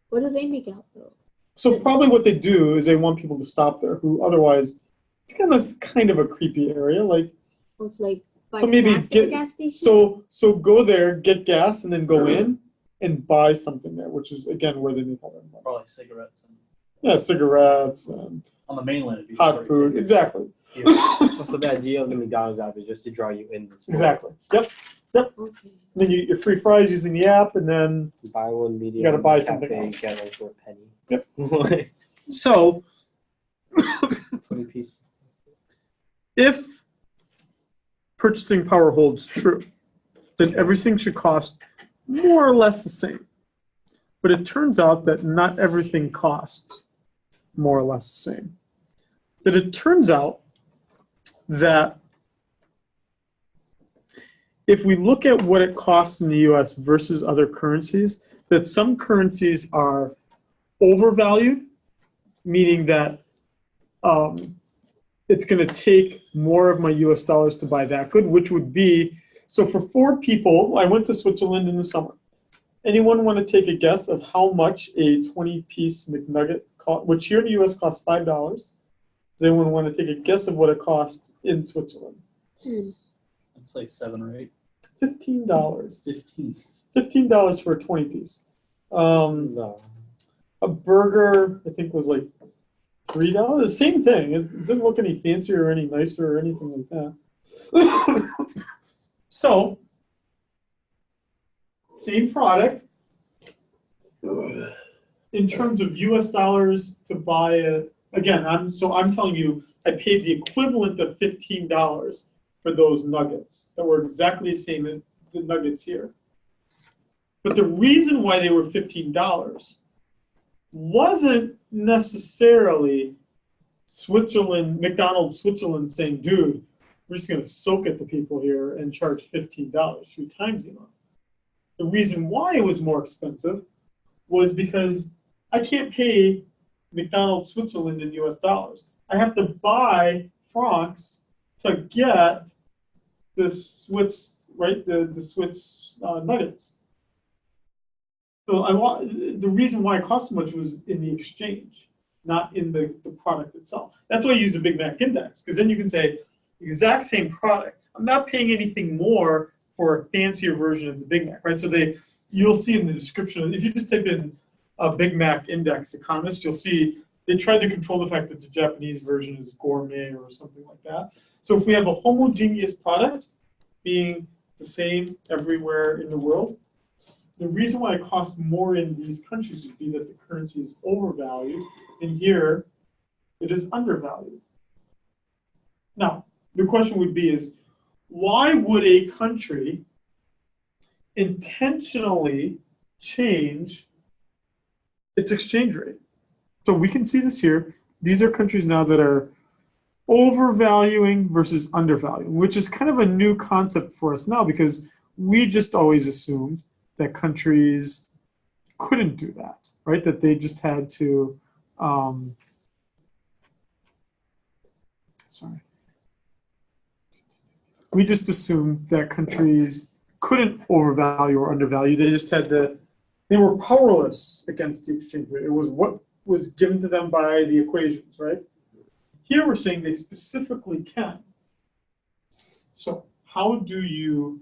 What do they make out though? So probably what they do is they want people to stop there who otherwise it's kind of a creepy area, like. It's like buy So maybe snacks at the gas station. So go there, get gas, and then go in and buy something there, which is again where they make all their money. Probably cigarettes. Yeah, cigarettes and On the mainland, it'd be hot food. Exactly. So the idea of the McDonald's app is just to draw you in. Exactly. Yep. Okay. Then you get free fries using the app, and then Buy one medium. You gotta buy cafe, something else. Get one for a penny. Yep. So 20 pieces. if purchasing power holds true, then everything should cost more or less the same. But it turns out that not everything costs more or less the same. That it turns out that if we look at what it costs in the US versus other currencies, that some currencies are overvalued, meaning that it's going to take more of my US dollars to buy that good, which would be, so for 4 people, I went to Switzerland in the summer, Anyone want to take a guess of how much a 20-piece McNugget cost, which here in the U.S. costs $5? Does anyone want to take a guess of what it costs in Switzerland? It's like 7 or 8. $15. 15. $15 for a 20-piece. No. A burger, I think, was like $3. The same thing. It didn't look any fancier or any nicer or anything like that. So, same product. In terms of US dollars to buy it, again, I'm telling you, I paid the equivalent of $15 for those nuggets that were exactly the same as the nuggets here. But the reason why they were $15 wasn't necessarily Switzerland, McDonald's Switzerland saying, dude, we're just going to soak at the people here and charge $15, 3 times the amount. The reason why it was more expensive was because I can't pay McDonald's Switzerland in US dollars. I have to buy francs to get the Swiss, right, the Swiss nuggets. So the reason why it cost so much was in the exchange, not in the product itself. That's why I use the Big Mac index, because then you can say, exact same product. I'm not paying anything more for a fancier version of the Big Mac, right? So you'll see in the description, if you just type in a Big Mac index economist, you'll see they tried to control the fact that the Japanese version is gourmet or something like that. So if we have a homogeneous product being the same everywhere in the world, the reason why it costs more in these countries would be that the currency is overvalued, and here it is undervalued. Now, the question would be is, why would a country intentionally change its exchange rate? So we can see this here. These are countries now that are overvaluing versus undervaluing, which is kind of a new concept for us now because we just always assumed that countries couldn't do that, right? That they just had to, we just assumed that countries couldn't overvalue or undervalue. They just had they were powerless against the exchange rate. It was what was given to them by the equations, right? Here we're saying they specifically can. So how do you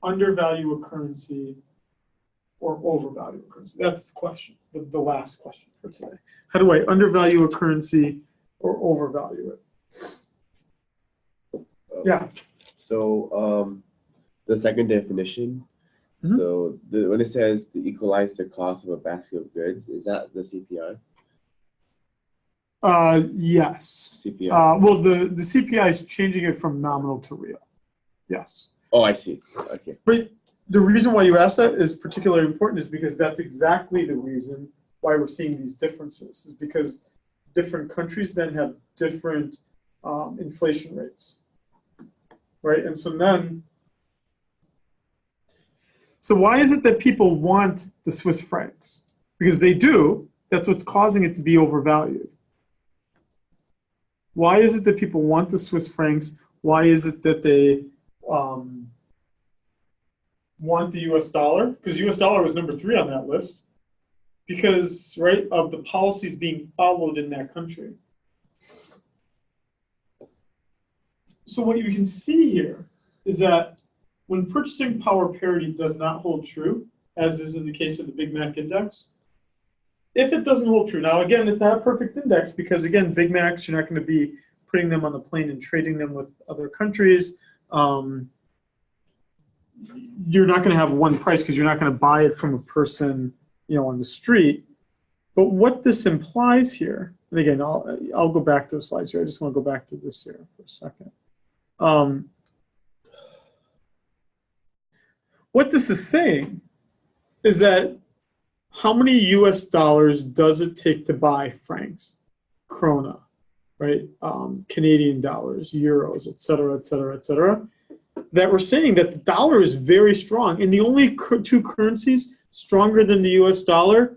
undervalue a currency or overvalue a currency? That's the question, the last question for today. How do I undervalue a currency or overvalue it? Yeah. So the second definition, so when it says to equalize the cost of a basket of goods, is that the CPI? Yes. CPI. Well, the CPI is changing it from nominal to real. Yes. Oh, I see. Okay. But the reason why you asked that is particularly important is because that's exactly the reason why we're seeing these differences, is because different countries then have different inflation rates, right? And so why is it that people want the Swiss francs? Because they do. That's what's causing it to be overvalued. Why is it that people want the Swiss francs? Why is it that they want the US dollar? Because US dollar was number 3 on that list. Because, right, of the policies being followed in that country. So what you can see here is that when purchasing power parity does not hold true, as is in the case of the Big Mac index, if it doesn't hold true, now again, it's not a perfect index because again, Big Macs, you're not going to be putting them on the plane and trading them with other countries. You're not going to have one price because you're not going to buy it from a person, on the street. But what this implies here, and again, I'll go back to the slides here. I just want to go back to this here for a second. What this is saying is that how many US dollars does it take to buy francs, krona, right? Canadian dollars, euros, et cetera, et cetera, et cetera. That we're saying that the dollar is very strong. And the only 2 currencies stronger than the US dollar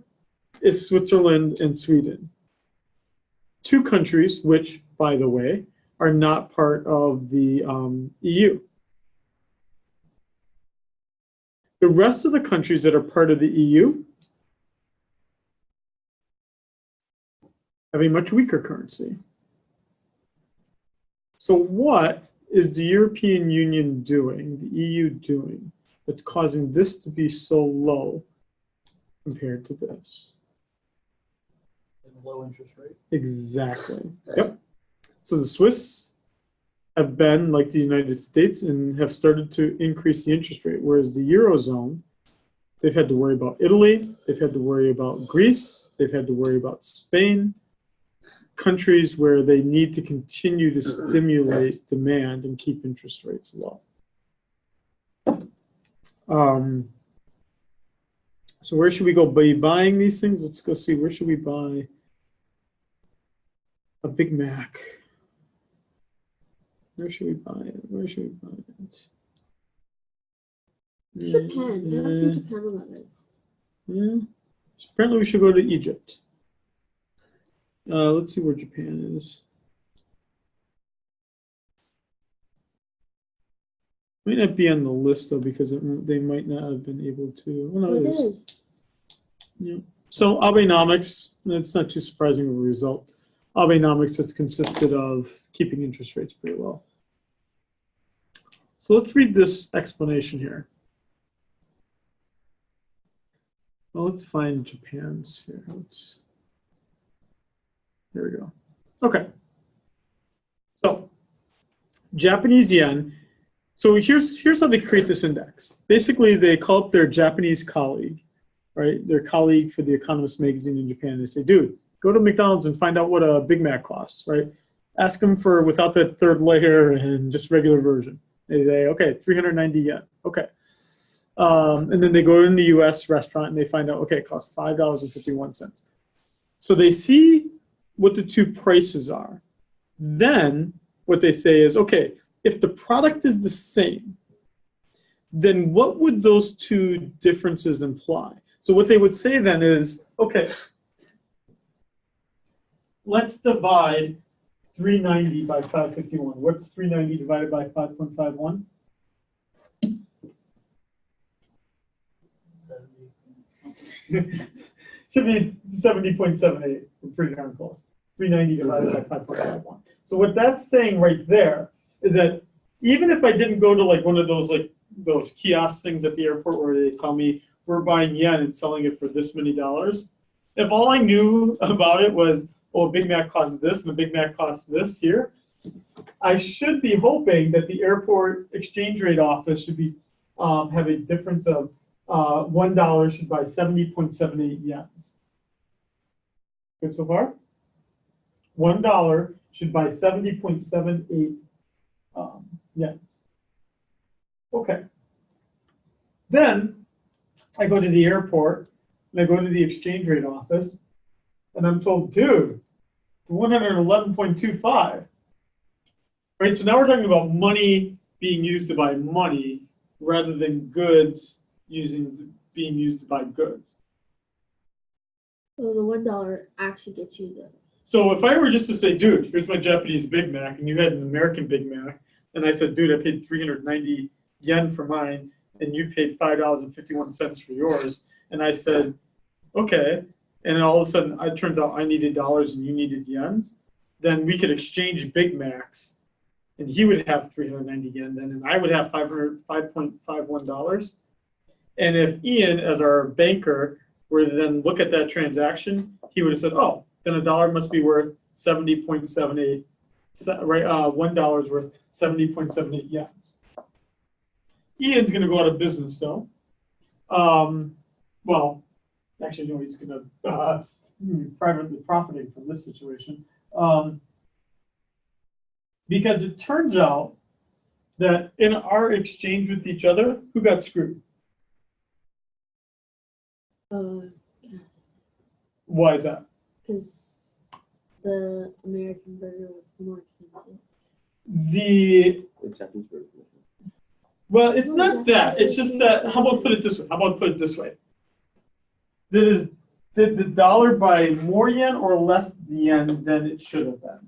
is Switzerland and Sweden. 2 countries, which, by the way, are not part of the EU. The rest of the countries that are part of the EU have a much weaker currency. So what is the European Union doing, the EU doing, that's causing this to be so low compared to this? Low interest rate. Exactly. Yep. So the Swiss have been like the United States and have started to increase the interest rate, whereas the Eurozone, they've had to worry about Italy, they've had to worry about Greece, they've had to worry about Spain, countries where they need to continue to stimulate demand and keep interest rates low. So where should we go? Be buying these things? Let's go see, where should we buy a Big Mac? Where should we buy it? Where should we buy it? Japan. I don't see Japan on that list. Yeah. Apparently we should go to Egypt. Let's see where Japan is. Might not be on the list though, because they might not have been able to. Oh, no, it is. Yeah. So Abenomics, it's not too surprising of a result. Abenomics has consisted of keeping interest rates pretty low. So let's read this explanation here. Well, let's find Japan's here. There we go. Okay. So Japanese yen. So here's how they create this index. Basically, they call up their Japanese colleague, right? Their colleague for the Economist magazine in Japan. They say, dude, go to McDonald's and find out what a Big Mac costs, right? Ask them for without that third layer and just regular version. They say, okay, 390 yen. Okay. And then they go in the US restaurant and they find out, okay, it costs $5.51. So they see what the two prices are. Then what they say is, okay, if the product is the same, then what would those two differences imply? So what they would say then is, okay, let's divide 390 by 551. What's 390 divided by 5.51? 70. Should be 70.78. We're pretty darn close. 390 divided by 5.51. So what that's saying right there is that even if I didn't go to like one of those kiosk things at the airport where they tell me we're buying yen and selling it for this many dollars, if all I knew about it was, oh, a Big Mac costs this and a Big Mac costs this here, I should be hoping that the airport exchange rate office should be have a difference of $1 should buy 70.78 yens. Good so far? $1 should buy 70.78 yens. Okay. Then I go to the airport and I go to the exchange rate office and I'm told, dude, it's 111.25. Right, so now we're talking about money being used to buy money rather than goods being used to buy goods. So the $1 actually gets you the. So if I were just to say, dude, here's my Japanese Big Mac, and you had an American Big Mac, and I said, dude, I paid 390 yen for mine, and you paid $5.51 for yours, and I said, okay, and all of a sudden it turns out I needed dollars and you needed yens, then we could exchange Big Macs, and he would have 390 yen then, and I would have $5.51. And if Ian, as our banker, were to then look at that transaction, he would have said, oh, then a dollar must be worth 70.78, right? $1 is worth 70.78 yens. Ian's going to go out of business, though. Well, actually, no, he's going to privately profiting from this situation. Because it turns out that in our exchange with each other, who got screwed? Yes. Why is that? Because the American burger was more expensive. The Japanese burger. Well, it's not that. It's just that. How about put it this way? Did the dollar buy more yen or less yen than it should have been?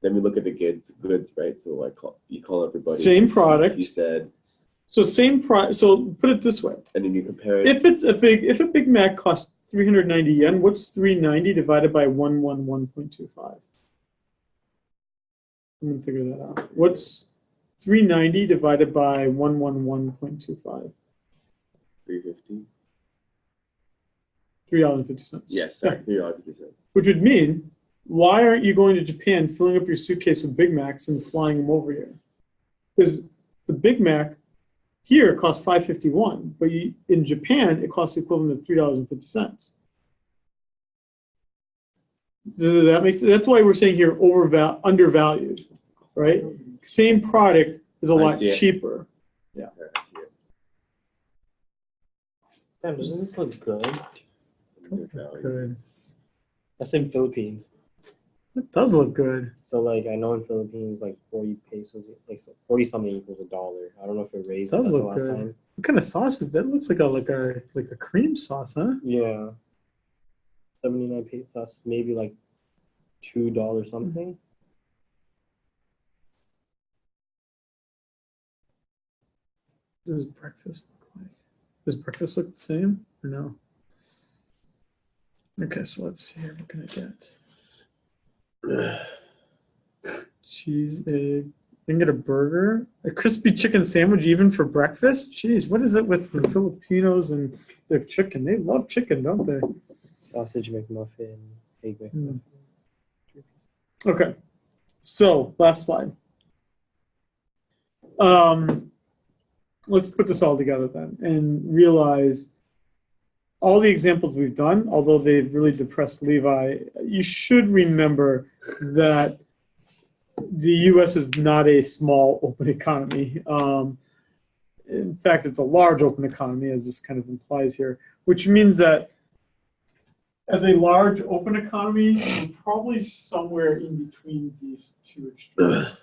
Then we look at the goods, right? So you call everybody. Same product. You said. So same price. So put it this way. And then you compare it. If a Big Mac costs 390 yen, what's 390 divided by 111.25? I'm gonna figure that out. What's 390 divided by 111.25? 350. $3.50. Yes, sorry, $3.50. Which would mean, why aren't you going to Japan, filling up your suitcase with Big Macs and flying them over here? Because the Big Mac here costs $5.51, but in Japan it costs the equivalent of $3.50. That makes that's why we're saying here undervalued, right? Same product is a lot cheaper. Yeah. Damn, doesn't this look good? Good. That's in Philippines. It does look good. So like I know in Philippines like 40 pesos, like 40 something equals $1. I don't know if it raised. It does that's the look last good. time. What kind of sauce is that? It looks like a cream sauce, huh? Yeah. 79 pesos. That's maybe like $2 something. What does breakfast look like? Does breakfast look the same or no? Okay, so let's see here. What can I get? Cheese, egg. You can get a burger, a crispy chicken sandwich even for breakfast. Jeez, what is it with the Filipinos and their chicken? They love chicken, don't they? Sausage McMuffin, egg McMuffin. Okay, so last slide. Let's put this all together then and realize all the examples we've done, although they've really depressed Levi, you should remember that the U.S. is not a small open economy. In fact, it's a large open economy, as this kind of implies here, which means that as a large open economy, we're probably somewhere in between these two extremes,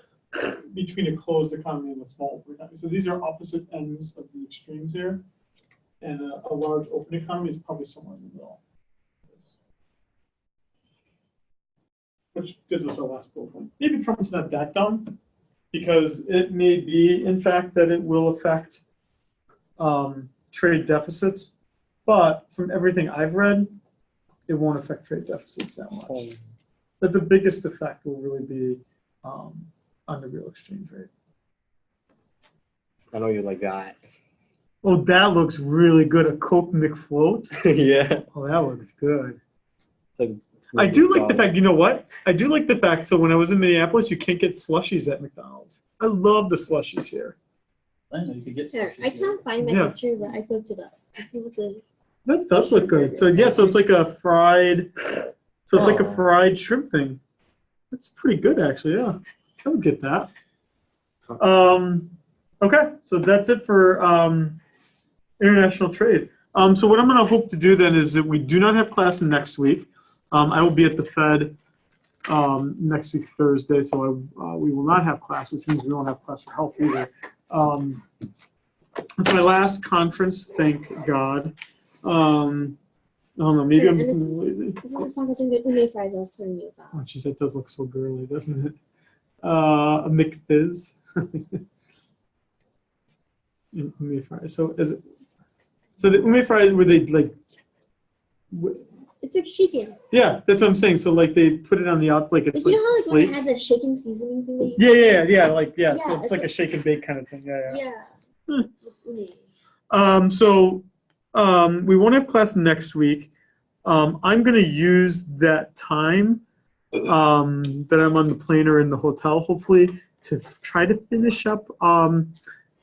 between a closed economy and a small open economy. So these are opposite ends of the extremes here. And a large open economy is probably somewhere in the middle. Which gives us our last bullet point. Maybe Trump's not that dumb, because it may be, in fact, that it will affect trade deficits. But from everything I've read, it won't affect trade deficits that much. But the biggest effect will really be on the real exchange rate. I know you like that. Oh, that looks really good. A Coke McFloat. Yeah. Oh, that looks good. It's like I do like the fact, you know what? I do like the fact, so when I was in Minneapolis, you can't get slushies at McDonald's. I love the slushies here. I know you could get Here, slushies I here. can't find my Yeah. picture, but I looked it up. This is what the That does look good. So yeah, so it's like a fried, like a fried shrimp thing. That's pretty good, actually, yeah. I would get that. Okay, so that's it for international trade. So what I'm going to hope to do then is that we do not have class next week. I will be at the Fed next week, Thursday, so we will not have class, which means we won't have class for health either. It's my last conference, thank God. I don't know, maybe I'm becoming lazy. This is the sakajunga ume fries I was telling you about. Oh, geez, that does look so girly, doesn't it? A McFizz. Ume fries. So is it? So the ume fries, were they like? It's like shaken. Yeah, that's what I'm saying. So like they put it on the outside, like it's Like, like you know how like when it flakes? has a shaken seasoning thing? That Yeah. So Yeah, it's like a shake and bake kind of thing. Yeah. Yeah. So we won't have class next week. I'm going to use that time that I'm on the plane or in the hotel, hopefully, to try to finish up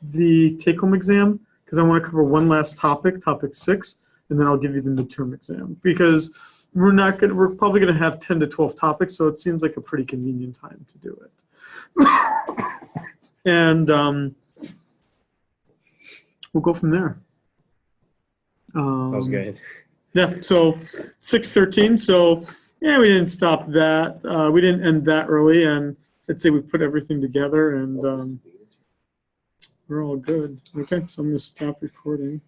the take-home exam, because I want to cover one last topic, topic 6, and then I'll give you the midterm exam, because we're probably going to have 10 to 12 topics, so it seems like a pretty convenient time to do it. And we'll go from there. That was good. Yeah, so 6:13. So yeah, we didn't stop that. We didn't end that early, and I'd say we put everything together, and we're all good. Okay, so I'm going to stop recording.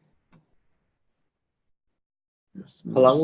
Yes, How long